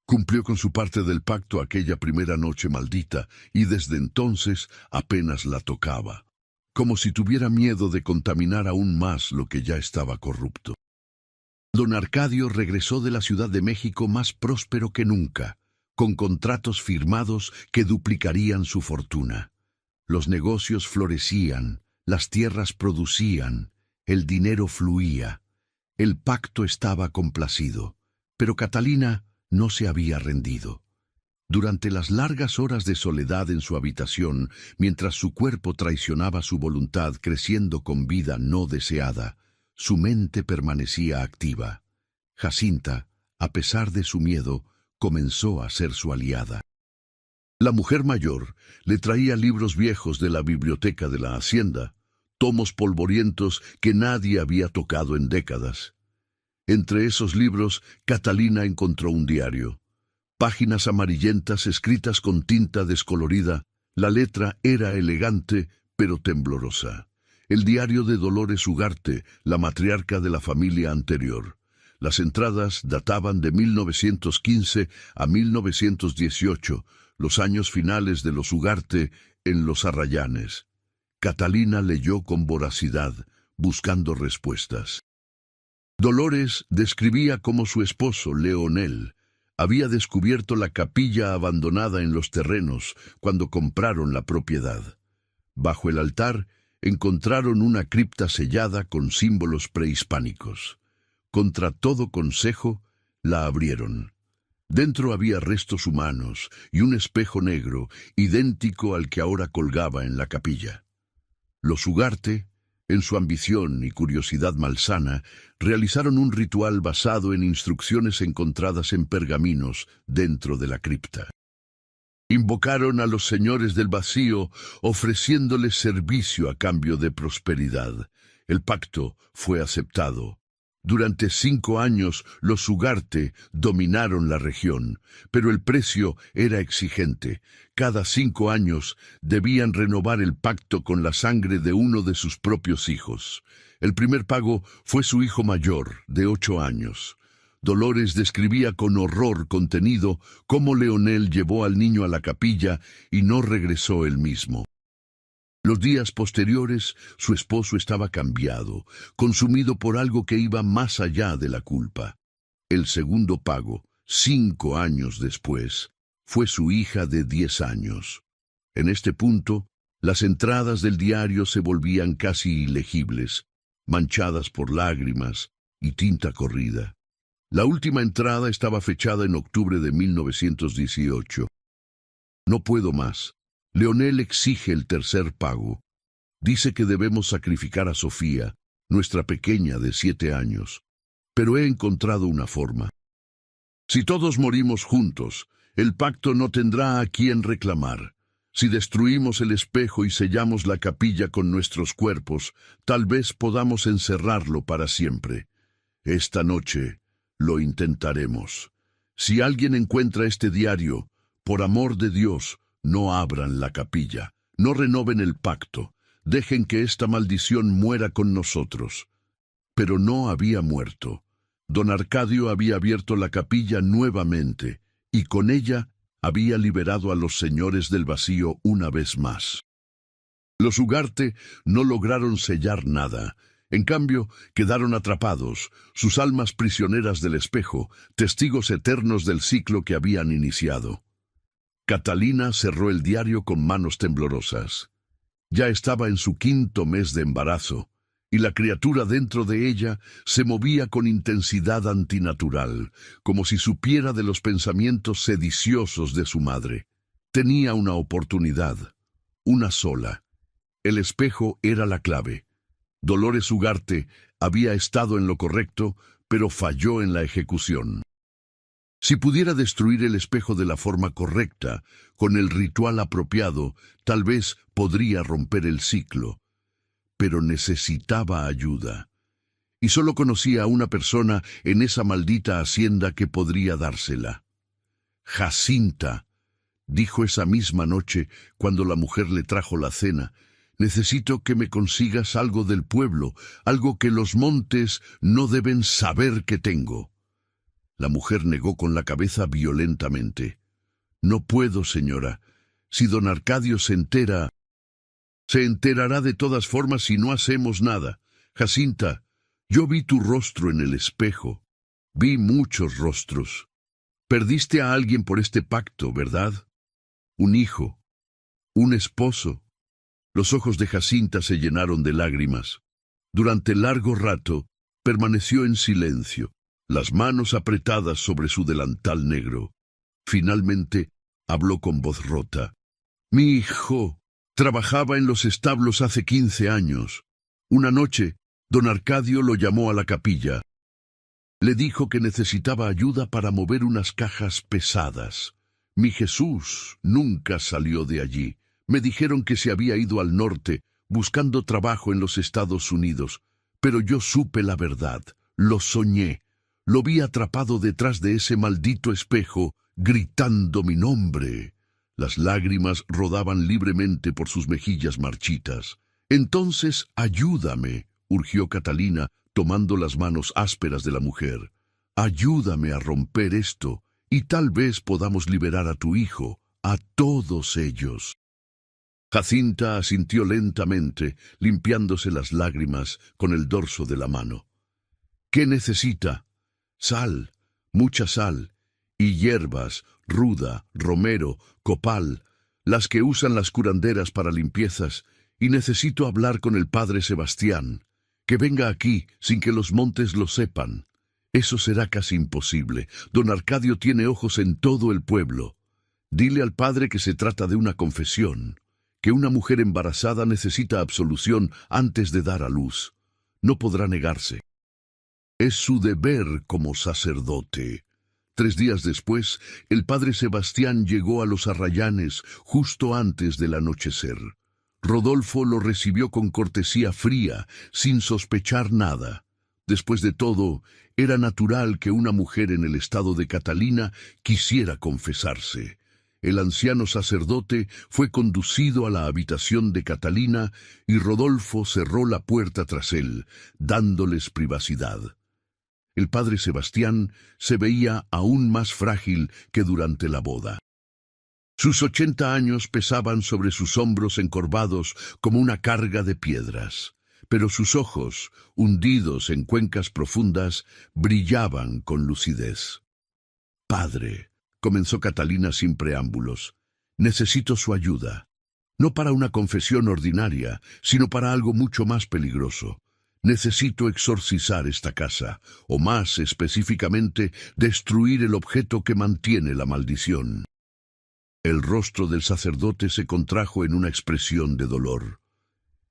Cumplió con su parte del pacto aquella primera noche maldita y desde entonces apenas la tocaba, como si tuviera miedo de contaminar aún más lo que ya estaba corrupto. Don Arcadio regresó de la Ciudad de México más próspero que nunca, con contratos firmados que duplicarían su fortuna. Los negocios florecían, las tierras producían, el dinero fluía. El pacto estaba complacido, pero Catalina no se había rendido. Durante las largas horas de soledad en su habitación, mientras su cuerpo traicionaba su voluntad creciendo con vida no deseada, su mente permanecía activa. Jacinta, a pesar de su miedo, comenzó a ser su aliada. La mujer mayor le traía libros viejos de la biblioteca de la hacienda, tomos polvorientos que nadie había tocado en décadas. Entre esos libros, Catalina encontró un diario. Páginas amarillentas escritas con tinta descolorida, la letra era elegante pero temblorosa. El diario de Dolores Ugarte, la matriarca de la familia anterior. Las entradas databan de 1915 a 1918, los años finales de los Ugarte en los Arrayanes. Catalina leyó con voracidad, buscando respuestas. Dolores describía cómo su esposo, Leonel, había descubierto la capilla abandonada en los terrenos cuando compraron la propiedad. Bajo el altar encontraron una cripta sellada con símbolos prehispánicos. Contra todo consejo, la abrieron. Dentro había restos humanos y un espejo negro, idéntico al que ahora colgaba en la capilla. Los Ugarte, en su ambición y curiosidad malsana, realizaron un ritual basado en instrucciones encontradas en pergaminos dentro de la cripta. Invocaron a los señores del vacío, ofreciéndoles servicio a cambio de prosperidad. El pacto fue aceptado. Durante 5 años los Ugarte dominaron la región, pero el precio era exigente. Cada 5 años debían renovar el pacto con la sangre de uno de sus propios hijos. El primer pago fue su hijo mayor, de 8 años. Dolores describía con horror contenido cómo Leonel llevó al niño a la capilla y no regresó él mismo. Los días posteriores, su esposo estaba cambiado, consumido por algo que iba más allá de la culpa. El segundo pago, 5 años después, fue su hija de 10 años. En este punto, las entradas del diario se volvían casi ilegibles, manchadas por lágrimas y tinta corrida. La última entrada estaba fechada en octubre de 1918. No puedo más. Leonel exige el tercer pago. Dice que debemos sacrificar a Sofía, nuestra pequeña de 7 años. Pero he encontrado una forma. Si todos morimos juntos, el pacto no tendrá a quien reclamar. Si destruimos el espejo y sellamos la capilla con nuestros cuerpos, tal vez podamos encerrarlo para siempre. Esta noche lo intentaremos. Si alguien encuentra este diario, por amor de Dios, no abran la capilla, no renoven el pacto, dejen que esta maldición muera con nosotros. Pero no había muerto. Don Arcadio había abierto la capilla nuevamente, y con ella había liberado a los señores del vacío una vez más. Los Ugarte no lograron sellar nada. En cambio, quedaron atrapados, sus almas prisioneras del espejo, testigos eternos del ciclo que habían iniciado. Catalina cerró el diario con manos temblorosas. Ya estaba en su 5º mes de embarazo, y la criatura dentro de ella se movía con intensidad antinatural, como si supiera de los pensamientos sediciosos de su madre. Tenía una oportunidad, una sola. El espejo era la clave. Dolores Ugarte había estado en lo correcto, pero falló en la ejecución. Si pudiera destruir el espejo de la forma correcta, con el ritual apropiado, tal vez podría romper el ciclo. Pero necesitaba ayuda. Y solo conocía a una persona en esa maldita hacienda que podría dársela. Jacinta, dijo esa misma noche cuando la mujer le trajo la cena. Necesito que me consigas algo del pueblo, algo que los montes no deben saber que tengo. La mujer negó con la cabeza violentamente. No puedo, señora. Si don Arcadio se enterará de todas formas si no hacemos nada. Jacinta, yo vi tu rostro en el espejo. Vi muchos rostros. Perdiste a alguien por este pacto, ¿verdad? Un hijo, un esposo. Los ojos de Jacinta se llenaron de lágrimas. Durante largo rato permaneció en silencio, las manos apretadas sobre su delantal negro. Finalmente habló con voz rota. Mi hijo trabajaba en los establos hace 15 años. Una noche, don Arcadio lo llamó a la capilla. Le dijo que necesitaba ayuda para mover unas cajas pesadas. Mi Jesús nunca salió de allí. Me dijeron que se había ido al norte, buscando trabajo en los Estados Unidos. Pero yo supe la verdad, lo soñé. Lo vi atrapado detrás de ese maldito espejo, gritando mi nombre. Las lágrimas rodaban libremente por sus mejillas marchitas. Entonces, ayúdame, urgió Catalina, tomando las manos ásperas de la mujer. Ayúdame a romper esto, y tal vez podamos liberar a tu hijo, a todos ellos. Jacinta asintió lentamente, limpiándose las lágrimas con el dorso de la mano. ¿Qué necesita? Sal, mucha sal, y hierbas, ruda, romero, copal, las que usan las curanderas para limpiezas, y necesito hablar con el padre Sebastián. Que venga aquí sin que los montes lo sepan. Eso será casi imposible. Don Arcadio tiene ojos en todo el pueblo. Dile al padre que se trata de una confesión, que una mujer embarazada necesita absolución antes de dar a luz. No podrá negarse. Es su deber como sacerdote. 3 días después, el padre Sebastián llegó a los Arrayanes justo antes del anochecer. Rodolfo lo recibió con cortesía fría, sin sospechar nada. Después de todo, era natural que una mujer en el estado de Catalina quisiera confesarse. El anciano sacerdote fue conducido a la habitación de Catalina y Rodolfo cerró la puerta tras él, dándoles privacidad. El padre Sebastián se veía aún más frágil que durante la boda. Sus 80 años pesaban sobre sus hombros encorvados como una carga de piedras, pero sus ojos, hundidos en cuencas profundas, brillaban con lucidez. «Padre», comenzó Catalina sin preámbulos, «necesito su ayuda, no para una confesión ordinaria, sino para algo mucho más peligroso. Necesito exorcizar esta casa, o más específicamente, destruir el objeto que mantiene la maldición». El rostro del sacerdote se contrajo en una expresión de dolor.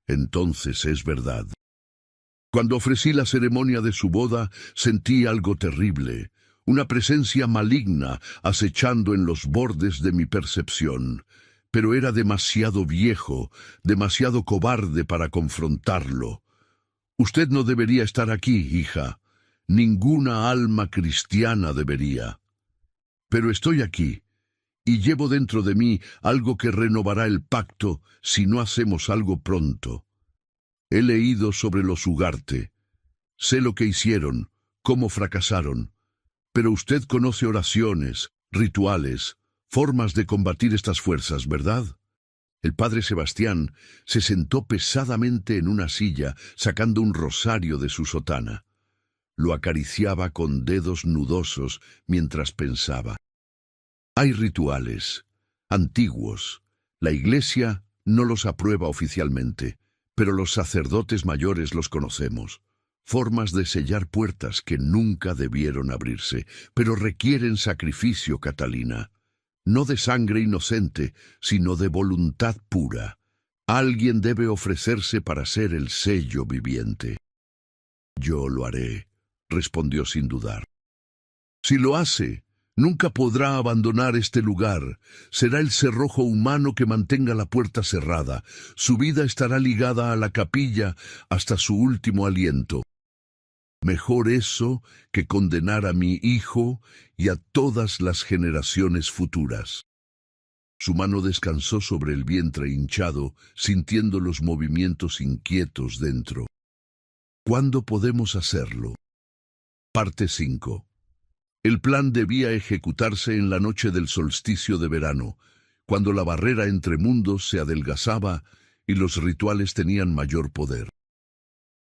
«Entonces es verdad. Cuando ofrecí la ceremonia de su boda, sentí algo terrible, una presencia maligna acechando en los bordes de mi percepción. Pero era demasiado viejo, demasiado cobarde para confrontarlo. Usted no debería estar aquí, hija. Ninguna alma cristiana debería. Pero estoy aquí. Y llevo dentro de mí algo que renovará el pacto si no hacemos algo pronto. He leído sobre los Ugarte. Sé lo que hicieron, cómo fracasaron. Pero usted conoce oraciones, rituales, formas de combatir estas fuerzas, ¿verdad? El padre Sebastián se sentó pesadamente en una silla, sacando un rosario de su sotana. Lo acariciaba con dedos nudosos mientras pensaba. Hay rituales, antiguos. La Iglesia no los aprueba oficialmente, pero los sacerdotes mayores los conocemos. Formas de sellar puertas que nunca debieron abrirse, pero requieren sacrificio, Catalina. No de sangre inocente, sino de voluntad pura. Alguien debe ofrecerse para ser el sello viviente. Yo lo haré, respondió sin dudar. Si lo hace, nunca podrá abandonar este lugar. Será el cerrojo humano que mantenga la puerta cerrada. Su vida estará ligada a la capilla hasta su último aliento. Mejor eso que condenar a mi hijo y a todas las generaciones futuras. Su mano descansó sobre el vientre hinchado, sintiendo los movimientos inquietos dentro. ¿Cuándo podemos hacerlo? Parte 5. El plan debía ejecutarse en la noche del solsticio de verano, cuando la barrera entre mundos se adelgazaba y los rituales tenían mayor poder.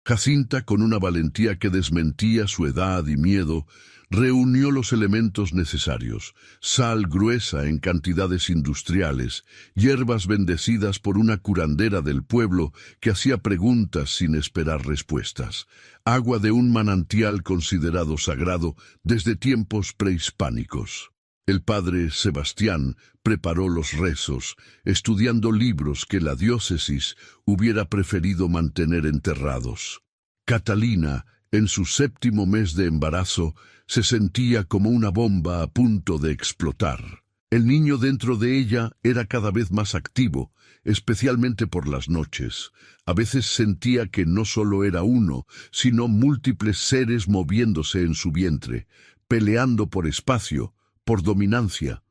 Jacinta, con una valentía que desmentía su edad y miedo, reunió los elementos necesarios: sal gruesa en cantidades industriales, hierbas bendecidas por una curandera del pueblo que hacía preguntas sin esperar respuestas, agua de un manantial considerado sagrado desde tiempos prehispánicos. El padre Sebastián preparó los rezos, estudiando libros que la diócesis hubiera preferido mantener enterrados. Catalina, en su 7º mes de embarazo, se sentía como una bomba a punto de explotar. El niño dentro de ella era cada vez más activo, especialmente por las noches. A veces sentía que no solo era uno, sino múltiples seres moviéndose en su vientre, peleando por espacio, por dominancia.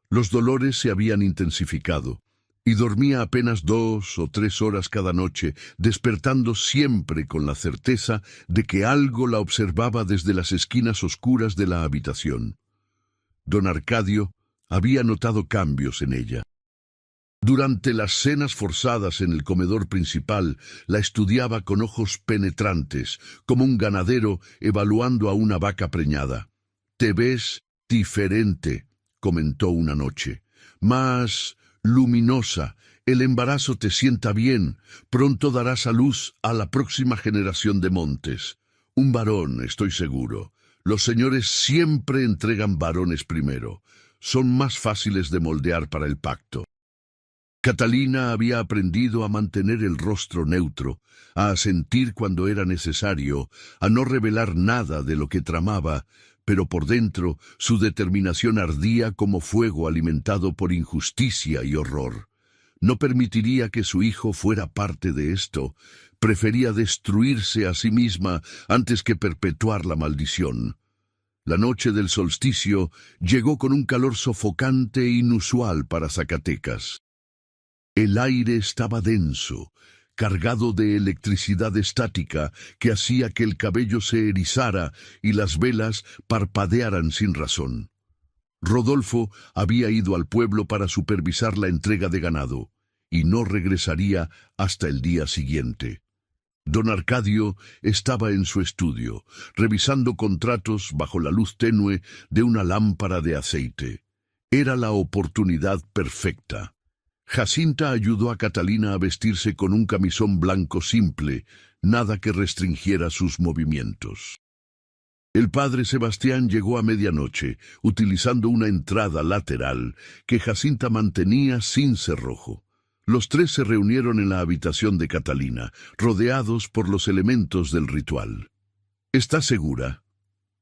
Los dolores se habían intensificado, y dormía apenas 2 o 3 horas cada noche, despertando siempre con la certeza de que algo la observaba desde las esquinas oscuras de la habitación. Don Arcadio había notado cambios en ella. Durante las cenas forzadas en el comedor principal, la estudiaba con ojos penetrantes, como un ganadero evaluando a una vaca preñada. «Te ves diferente», comentó una noche, «más luminosa. El embarazo te sienta bien. Pronto darás a luz a la próxima generación de Montes. Un varón, estoy seguro. Los señores siempre entregan varones primero. Son más fáciles de moldear para el pacto». Catalina había aprendido a mantener el rostro neutro, a asentir cuando era necesario, a no revelar nada de lo que tramaba, pero por dentro su determinación ardía como fuego alimentado por injusticia y horror. No permitiría que su hijo fuera parte de esto. Prefería destruirse a sí misma antes que perpetuar la maldición. La noche del solsticio llegó con un calor sofocante e inusual para Zacatecas. El aire estaba denso, cargado de electricidad estática que hacía que el cabello se erizara y las velas parpadearan sin razón. Rodolfo había ido al pueblo para supervisar la entrega de ganado, y no regresaría hasta el día siguiente. Don Arcadio estaba en su estudio, revisando contratos bajo la luz tenue de una lámpara de aceite. Era la oportunidad perfecta. Jacinta ayudó a Catalina a vestirse con un camisón blanco simple, nada que restringiera sus movimientos. El padre Sebastián llegó a medianoche, utilizando una entrada lateral que Jacinta mantenía sin cerrojo. Los tres se reunieron en la habitación de Catalina, rodeados por los elementos del ritual. ¿Está segura?,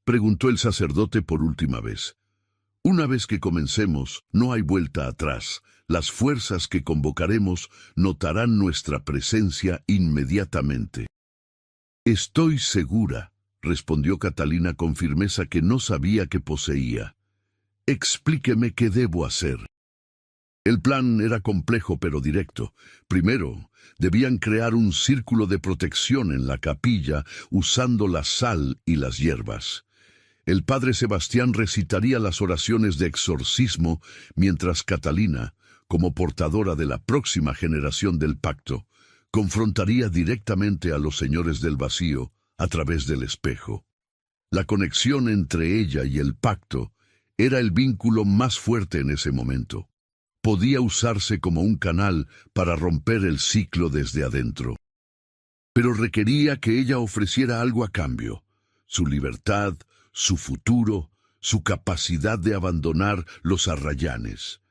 preguntó el sacerdote por última vez. Una vez que comencemos, no hay vuelta atrás. Las fuerzas que convocaremos notarán nuestra presencia inmediatamente. Estoy segura, respondió Catalina con firmeza que no sabía que poseía. Explíqueme qué debo hacer. El plan era complejo pero directo. Primero, debían crear un círculo de protección en la capilla usando la sal y las hierbas. El padre Sebastián recitaría las oraciones de exorcismo mientras Catalina, como portadora de la próxima generación del pacto, confrontaría directamente a los señores del vacío a través del espejo. La conexión entre ella y el pacto era el vínculo más fuerte en ese momento. Podía usarse como un canal para romper el ciclo desde adentro. Pero requería que ella ofreciera algo a cambio: su libertad, su futuro, su capacidad de abandonar los arrayanes.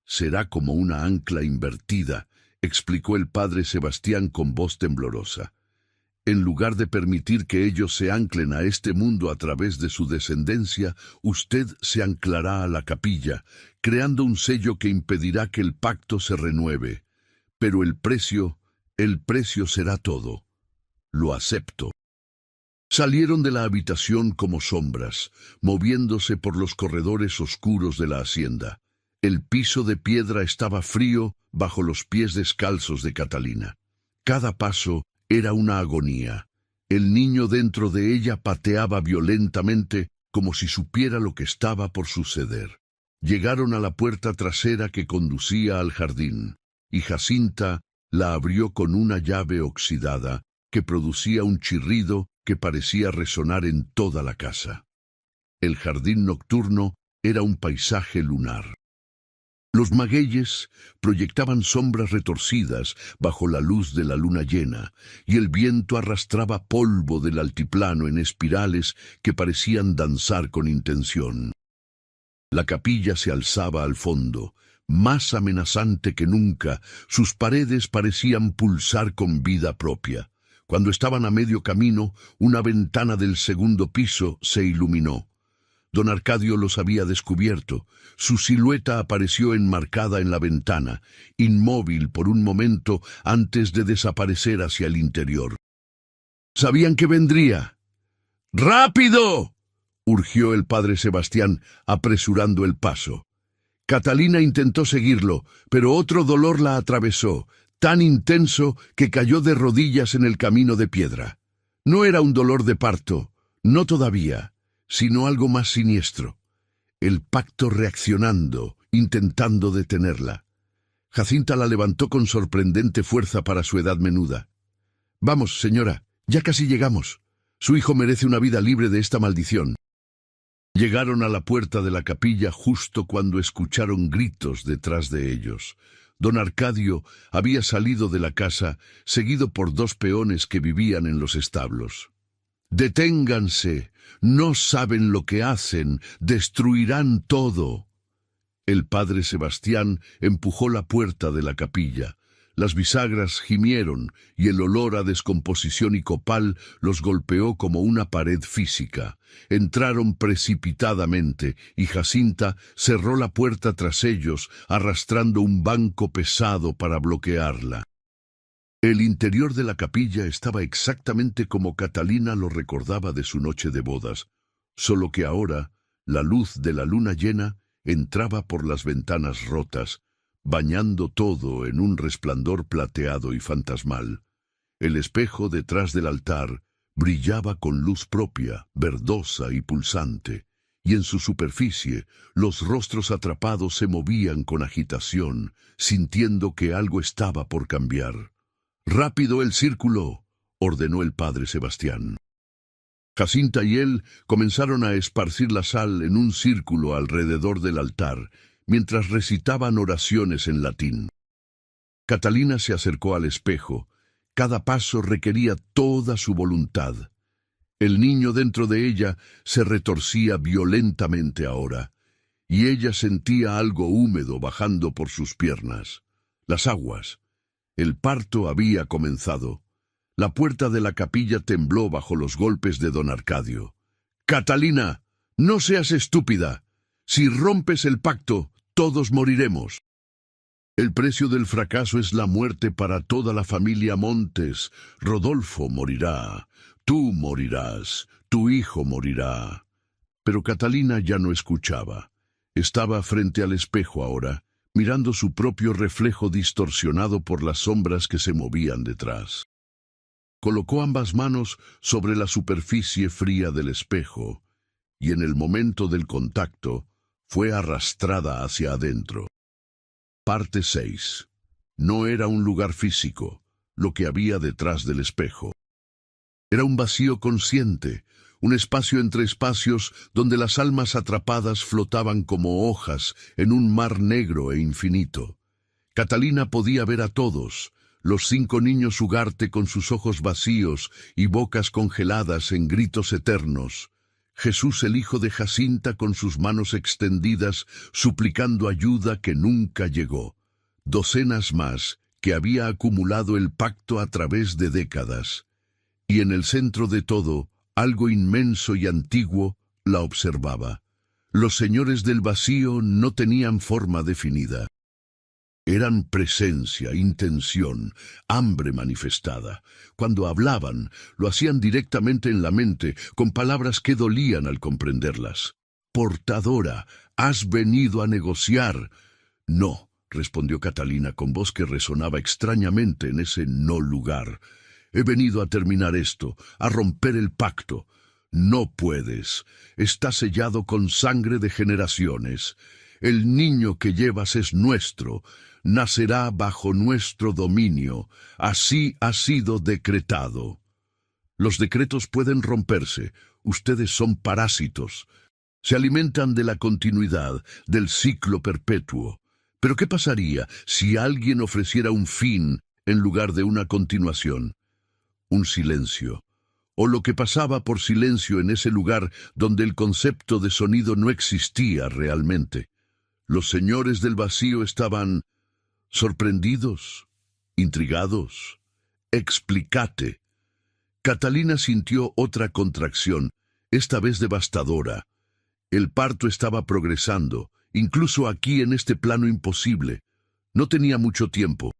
Será como una ancla invertida, explicó el padre Sebastián con voz temblorosa. En lugar de permitir que ellos se anclen a este mundo a través de su descendencia, usted se anclará a la capilla, creando un sello que impedirá que el pacto se renueve. Pero el precio será todo. Lo acepto. Salieron de la habitación como sombras, moviéndose por los corredores oscuros de la hacienda. El piso de piedra estaba frío bajo los pies descalzos de Catalina. Cada paso era una agonía. El niño dentro de ella pateaba violentamente como si supiera lo que estaba por suceder. Llegaron a la puerta trasera que conducía al jardín, y Jacinta la abrió con una llave oxidada que producía un chirrido que parecía resonar en toda la casa. El jardín nocturno era un paisaje lunar. Los magueyes proyectaban sombras retorcidas bajo la luz de la luna llena, y el viento arrastraba polvo del altiplano en espirales que parecían danzar con intención. La capilla se alzaba al fondo, más amenazante que nunca. Sus paredes parecían pulsar con vida propia. Cuando estaban a medio camino, una ventana del segundo piso se iluminó. Don Arcadio los había descubierto. Su silueta apareció enmarcada en la ventana, inmóvil por un momento antes de desaparecer hacia el interior. Sabían que vendría. ¡Rápido!, urgió el padre Sebastián, apresurando el paso. Catalina intentó seguirlo, pero otro dolor la atravesó, tan intenso que cayó de rodillas en el camino de piedra. No era un dolor de parto, no todavía, sino algo más siniestro. El pacto reaccionando, intentando detenerla. Jacinta la levantó con sorprendente fuerza para su edad menuda. «Vamos, señora, ya casi llegamos. Su hijo merece una vida libre de esta maldición». Llegaron a la puerta de la capilla justo cuando escucharon gritos detrás de ellos. Don Arcadio había salido de la casa, seguido por dos peones que vivían en los establos. «Deténganse, no saben lo que hacen, destruirán todo». El padre Sebastián empujó la puerta de la capilla. Las bisagras gimieron y el olor a descomposición y copal los golpeó como una pared física. Entraron precipitadamente y Jacinta cerró la puerta tras ellos, arrastrando un banco pesado para bloquearla. El interior de la capilla estaba exactamente como Catalina lo recordaba de su noche de bodas, solo que ahora la luz de la luna llena entraba por las ventanas rotas, bañando todo en un resplandor plateado y fantasmal. El espejo detrás del altar brillaba con luz propia, verdosa y pulsante, y en su superficie los rostros atrapados se movían con agitación, sintiendo que algo estaba por cambiar. «¡Rápido el círculo!», ordenó el padre Sebastián. Jacinta y él comenzaron a esparcir la sal en un círculo alrededor del altar, mientras recitaban oraciones en latín. Catalina se acercó al espejo. Cada paso requería toda su voluntad. El niño dentro de ella se retorcía violentamente ahora, y ella sentía algo húmedo bajando por sus piernas. Las aguas. El parto había comenzado. La puerta de la capilla tembló bajo los golpes de don Arcadio. «Catalina, no seas estúpida. Si rompes el pacto, todos moriremos». «El precio del fracaso es la muerte para toda la familia Montes. Rodolfo morirá, tú morirás, tu hijo morirá». Pero Catalina ya no escuchaba. Estaba frente al espejo ahora, mirando su propio reflejo distorsionado por las sombras que se movían detrás. Colocó ambas manos sobre la superficie fría del espejo, y en el momento del contacto fue arrastrada hacia adentro. Parte 6. No era un lugar físico, lo que había detrás del espejo. Era un vacío consciente, un espacio entre espacios donde las almas atrapadas flotaban como hojas en un mar negro e infinito. Catalina podía ver a todos, los 5 niños Ugarte con sus ojos vacíos y bocas congeladas en gritos eternos, Jesús el hijo de Jacinta con sus manos extendidas suplicando ayuda que nunca llegó, docenas más que había acumulado el pacto a través de décadas, y en el centro de todo, algo inmenso y antiguo la observaba. Los señores del vacío no tenían forma definida. Eran presencia, intención, hambre manifestada. Cuando hablaban, lo hacían directamente en la mente, con palabras que dolían al comprenderlas. «Portadora, has venido a negociar». «No», respondió Catalina con voz que resonaba extrañamente en ese no lugar. «He venido a terminar esto, a romper el pacto». «No puedes. Está sellado con sangre de generaciones. El niño que llevas es nuestro. Nacerá bajo nuestro dominio. Así ha sido decretado». Los decretos pueden romperse. Ustedes son parásitos. Se alimentan de la continuidad, del ciclo perpetuo. Pero ¿qué pasaría si alguien ofreciera un fin en lugar de una continuación? Un silencio. O lo que pasaba por silencio en ese lugar donde el concepto de sonido no existía realmente. Los señores del vacío estaban sorprendidos, intrigados. «Explícate». Catalina sintió otra contracción, esta vez devastadora. El parto estaba progresando, incluso aquí en este plano imposible. No tenía mucho tiempo.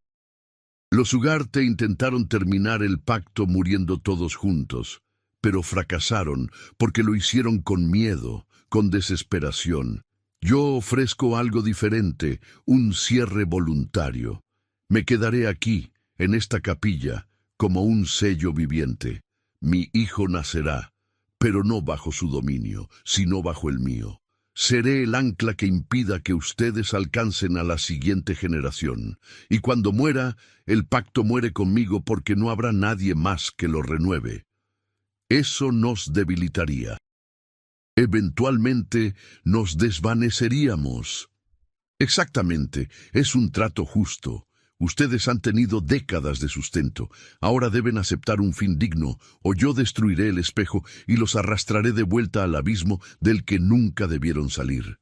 Los Ugarte intentaron terminar el pacto muriendo todos juntos, pero fracasaron porque lo hicieron con miedo, con desesperación. Yo ofrezco algo diferente, un cierre voluntario. Me quedaré aquí, en esta capilla, como un sello viviente. Mi hijo nacerá, pero no bajo su dominio, sino bajo el mío. Seré el ancla que impida que ustedes alcancen a la siguiente generación. Y cuando muera, el pacto muere conmigo porque no habrá nadie más que lo renueve. Eso nos debilitaría. Eventualmente nos desvaneceríamos. Exactamente, es un trato justo. Ustedes han tenido décadas de sustento. Ahora deben aceptar un fin digno, o yo destruiré el espejo y los arrastraré de vuelta al abismo del que nunca debieron salir.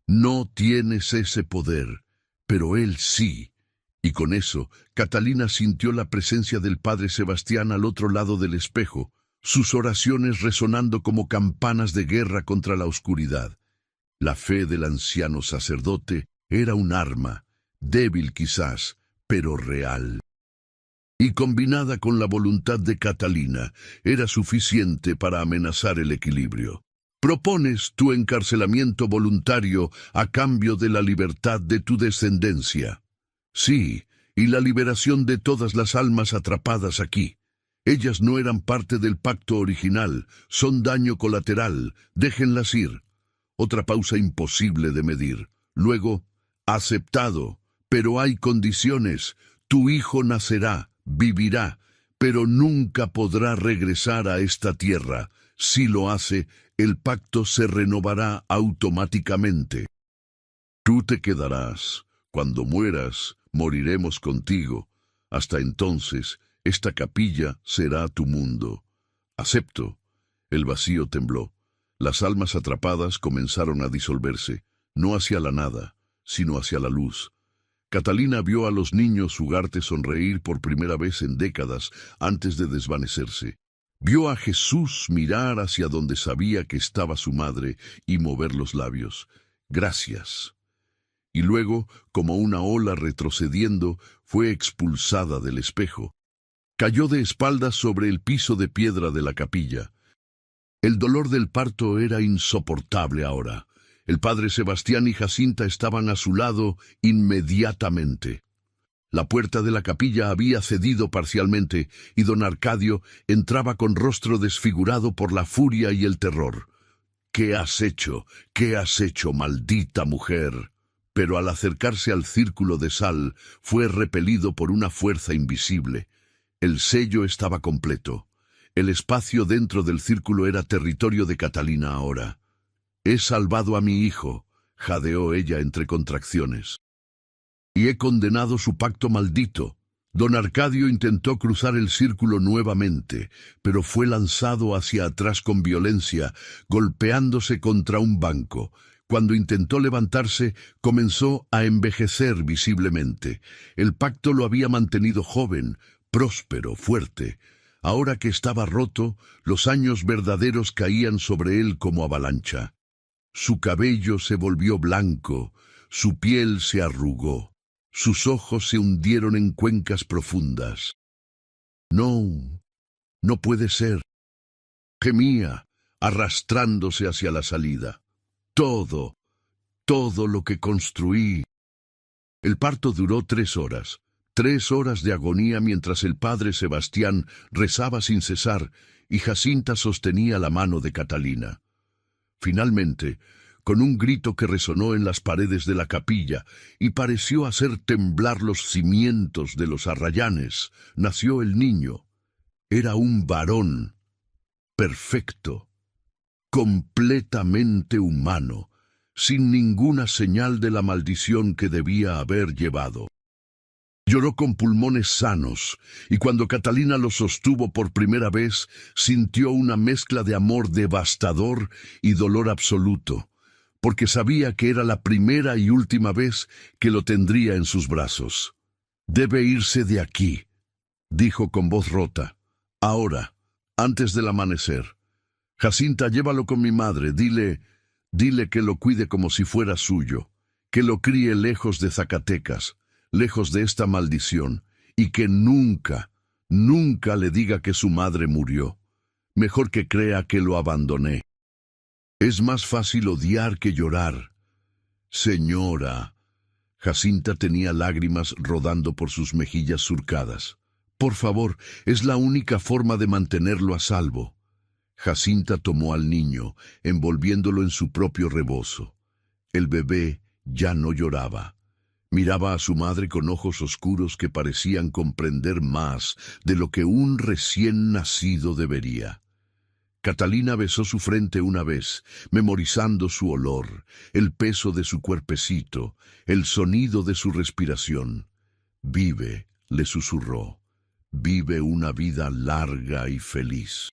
No tienes ese poder, pero él sí. Y con eso, Catalina sintió la presencia del padre Sebastián al otro lado del espejo, sus oraciones resonando como campanas de guerra contra la oscuridad. La fe del anciano sacerdote era un arma, débil quizás, pero real. Y combinada con la voluntad de Catalina, era suficiente para amenazar el equilibrio. Propones tu encarcelamiento voluntario a cambio de la libertad de tu descendencia. Sí, y la liberación de todas las almas atrapadas aquí. Ellas no eran parte del pacto original, son daño colateral, déjenlas ir. Otra pausa imposible de medir. Luego, aceptado. Pero hay condiciones. Tu hijo nacerá, vivirá, pero nunca podrá regresar a esta tierra. Si lo hace, el pacto se renovará automáticamente. Tú te quedarás. Cuando mueras, moriremos contigo. Hasta entonces, esta capilla será tu mundo. Acepto. El vacío tembló. Las almas atrapadas comenzaron a disolverse, no hacia la nada, sino hacia la luz. Catalina vio a los niños Ugarte sonreír por primera vez en décadas antes de desvanecerse. Vio a Jesús mirar hacia donde sabía que estaba su madre y mover los labios. «Gracias». Y luego, como una ola retrocediendo, fue expulsada del espejo. Cayó de espaldas sobre el piso de piedra de la capilla. El dolor del parto era insoportable ahora. El padre Sebastián y Jacinta estaban a su lado inmediatamente. La puerta de la capilla había cedido parcialmente y don Arcadio entraba con rostro desfigurado por la furia y el terror. «¿Qué has hecho? ¿Qué has hecho, maldita mujer?» Pero al acercarse al círculo de sal, fue repelido por una fuerza invisible. El sello estaba completo. El espacio dentro del círculo era territorio de Catalina ahora. «He salvado a mi hijo», jadeó ella entre contracciones. «Y he condenado su pacto maldito». Don Arcadio intentó cruzar el círculo nuevamente, pero fue lanzado hacia atrás con violencia, golpeándose contra un banco. Cuando intentó levantarse, comenzó a envejecer visiblemente. El pacto lo había mantenido joven, próspero, fuerte. Ahora que estaba roto, los años verdaderos caían sobre él como avalancha. Su cabello se volvió blanco, su piel se arrugó. Sus ojos se hundieron en cuencas profundas. «No, no puede ser», gemía, arrastrándose hacia la salida. «Todo lo que construí». El parto duró 3 horas. 3 horas de agonía mientras el padre Sebastián rezaba sin cesar y Jacinta sostenía la mano de Catalina. Finalmente, con un grito que resonó en las paredes de la capilla y pareció hacer temblar los cimientos de los arrayanes, nació el niño. Era un varón, perfecto, completamente humano, sin ninguna señal de la maldición que debía haber llevado. Lloró con pulmones sanos, y cuando Catalina lo sostuvo por primera vez, sintió una mezcla de amor devastador y dolor absoluto, porque sabía que era la primera y última vez que lo tendría en sus brazos. «Debe irse de aquí», dijo con voz rota. «Ahora, antes del amanecer. Jacinta, llévalo con mi madre, dile que lo cuide como si fuera suyo, que lo críe lejos de Zacatecas, lejos de esta maldición, y que nunca le diga que su madre murió. Mejor que crea que lo abandoné. Es más fácil odiar que llorar». «Señora». Jacinta tenía lágrimas rodando por sus mejillas surcadas. «Por favor, es la única forma de mantenerlo a salvo». Jacinta tomó al niño, envolviéndolo en su propio rebozo. El bebé ya no lloraba. Miraba a su madre con ojos oscuros que parecían comprender más de lo que un recién nacido debería. Catalina besó su frente una vez, memorizando su olor, el peso de su cuerpecito, el sonido de su respiración. «Vive», le susurró, «vive una vida larga y feliz.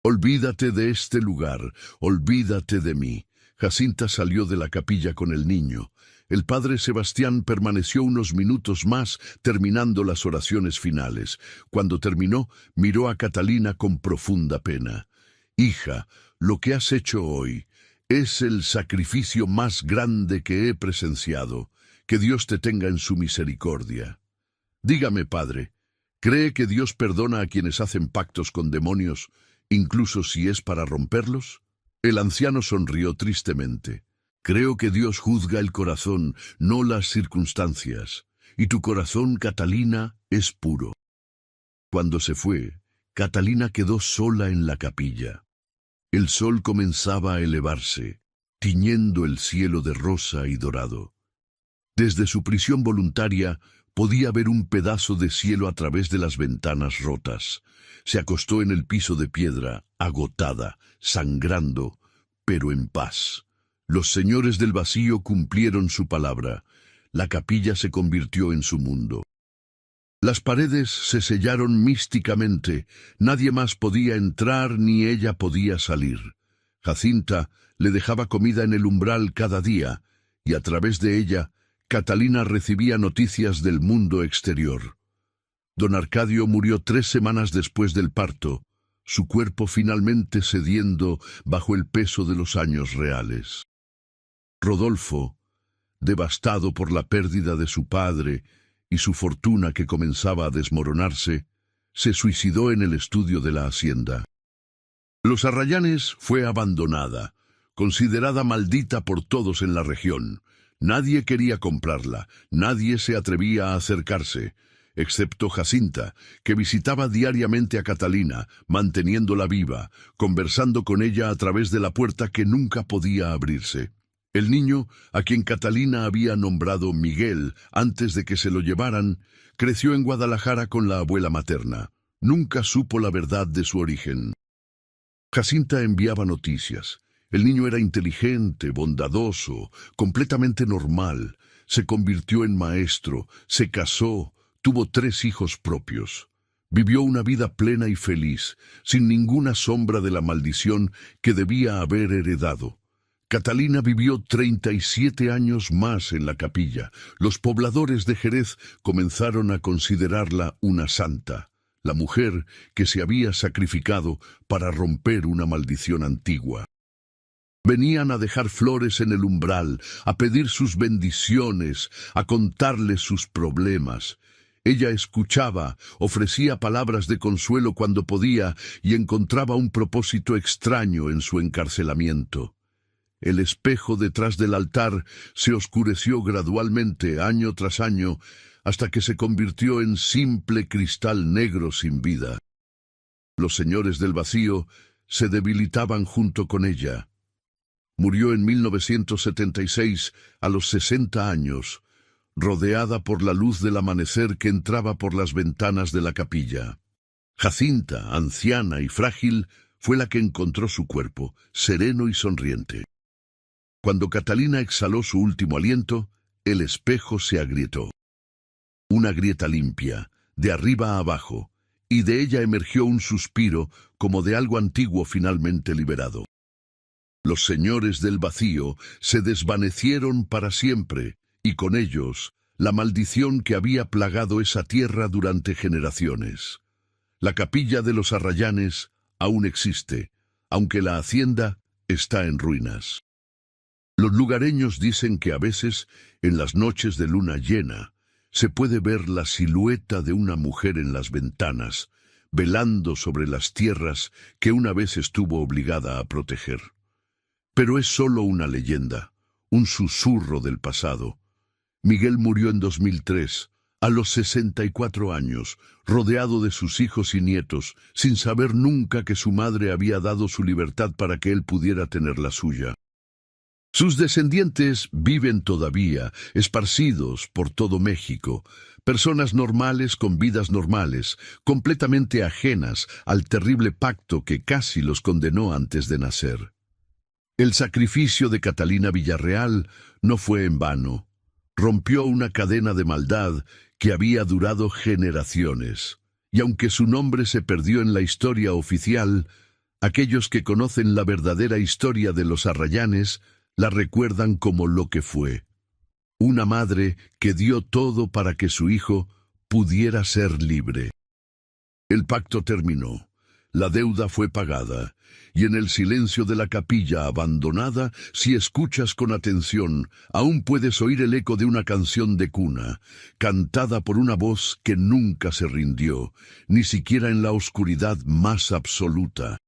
Olvídate de este lugar, olvídate de mí». Jacinta salió de la capilla con el niño. El padre Sebastián permaneció unos minutos más terminando las oraciones finales. Cuando terminó, miró a Catalina con profunda pena. «Hija, lo que has hecho hoy es el sacrificio más grande que he presenciado. Que Dios te tenga en su misericordia». «Dígame, padre, ¿cree que Dios perdona a quienes hacen pactos con demonios, incluso si es para romperlos?» El anciano sonrió tristemente. «Creo que Dios juzga el corazón, no las circunstancias, y tu corazón, Catalina, es puro». Cuando se fue, Catalina quedó sola en la capilla. El sol comenzaba a elevarse, tiñendo el cielo de rosa y dorado. Desde su prisión voluntaria podía ver un pedazo de cielo a través de las ventanas rotas. Se acostó en el piso de piedra, agotada, sangrando, pero en paz. Los señores del vacío cumplieron su palabra. La capilla se convirtió en su mundo. Las paredes se sellaron místicamente. Nadie más podía entrar ni ella podía salir. Jacinta le dejaba comida en el umbral cada día, y a través de ella, Catalina recibía noticias del mundo exterior. Don Arcadio murió 3 semanas después del parto, su cuerpo finalmente cediendo bajo el peso de los años reales. Rodolfo, devastado por la pérdida de su padre y su fortuna que comenzaba a desmoronarse, se suicidó en el estudio de la hacienda. Los Arrayanes fue abandonada, considerada maldita por todos en la región. Nadie quería comprarla, nadie se atrevía a acercarse, excepto Jacinta, que visitaba diariamente a Catalina, manteniéndola viva, conversando con ella a través de la puerta que nunca podía abrirse. El niño, a quien Catalina había nombrado Miguel antes de que se lo llevaran, creció en Guadalajara con la abuela materna. Nunca supo la verdad de su origen. Jacinta enviaba noticias. El niño era inteligente, bondadoso, completamente normal. Se convirtió en maestro, se casó, tuvo 3 hijos propios. Vivió una vida plena y feliz, sin ninguna sombra de la maldición que debía haber heredado. Catalina vivió 37 años más en la capilla. Los pobladores de Jerez comenzaron a considerarla una santa, la mujer que se había sacrificado para romper una maldición antigua. Venían a dejar flores en el umbral, a pedir sus bendiciones, a contarles sus problemas. Ella escuchaba, ofrecía palabras de consuelo cuando podía y encontraba un propósito extraño en su encarcelamiento. El espejo detrás del altar se oscureció gradualmente, año tras año, hasta que se convirtió en simple cristal negro sin vida. Los señores del vacío se debilitaban junto con ella. Murió en 1976, a los 60 años, rodeada por la luz del amanecer que entraba por las ventanas de la capilla. Jacinta, anciana y frágil, fue la que encontró su cuerpo, sereno y sonriente. Cuando Catalina exhaló su último aliento, el espejo se agrietó. Una grieta limpia, de arriba a abajo, y de ella emergió un suspiro como de algo antiguo finalmente liberado. Los señores del vacío se desvanecieron para siempre, y con ellos la maldición que había plagado esa tierra durante generaciones. La capilla de los Arrayanes aún existe, aunque la hacienda está en ruinas. Los lugareños dicen que a veces, en las noches de luna llena, se puede ver la silueta de una mujer en las ventanas, velando sobre las tierras que una vez estuvo obligada a proteger. Pero es solo una leyenda, un susurro del pasado. Miguel murió en 2003, a los 64 años, rodeado de sus hijos y nietos, sin saber nunca que su madre había dado su libertad para que él pudiera tener la suya. Sus descendientes viven todavía, esparcidos por todo México, personas normales con vidas normales, completamente ajenas al terrible pacto que casi los condenó antes de nacer. El sacrificio de Catalina Villarreal no fue en vano. Rompió una cadena de maldad que había durado generaciones. Y aunque su nombre se perdió en la historia oficial, aquellos que conocen la verdadera historia de los Arrayanes la recuerdan como lo que fue. Una madre que dio todo para que su hijo pudiera ser libre. El pacto terminó, la deuda fue pagada, y en el silencio de la capilla abandonada, si escuchas con atención, aún puedes oír el eco de una canción de cuna, cantada por una voz que nunca se rindió, ni siquiera en la oscuridad más absoluta.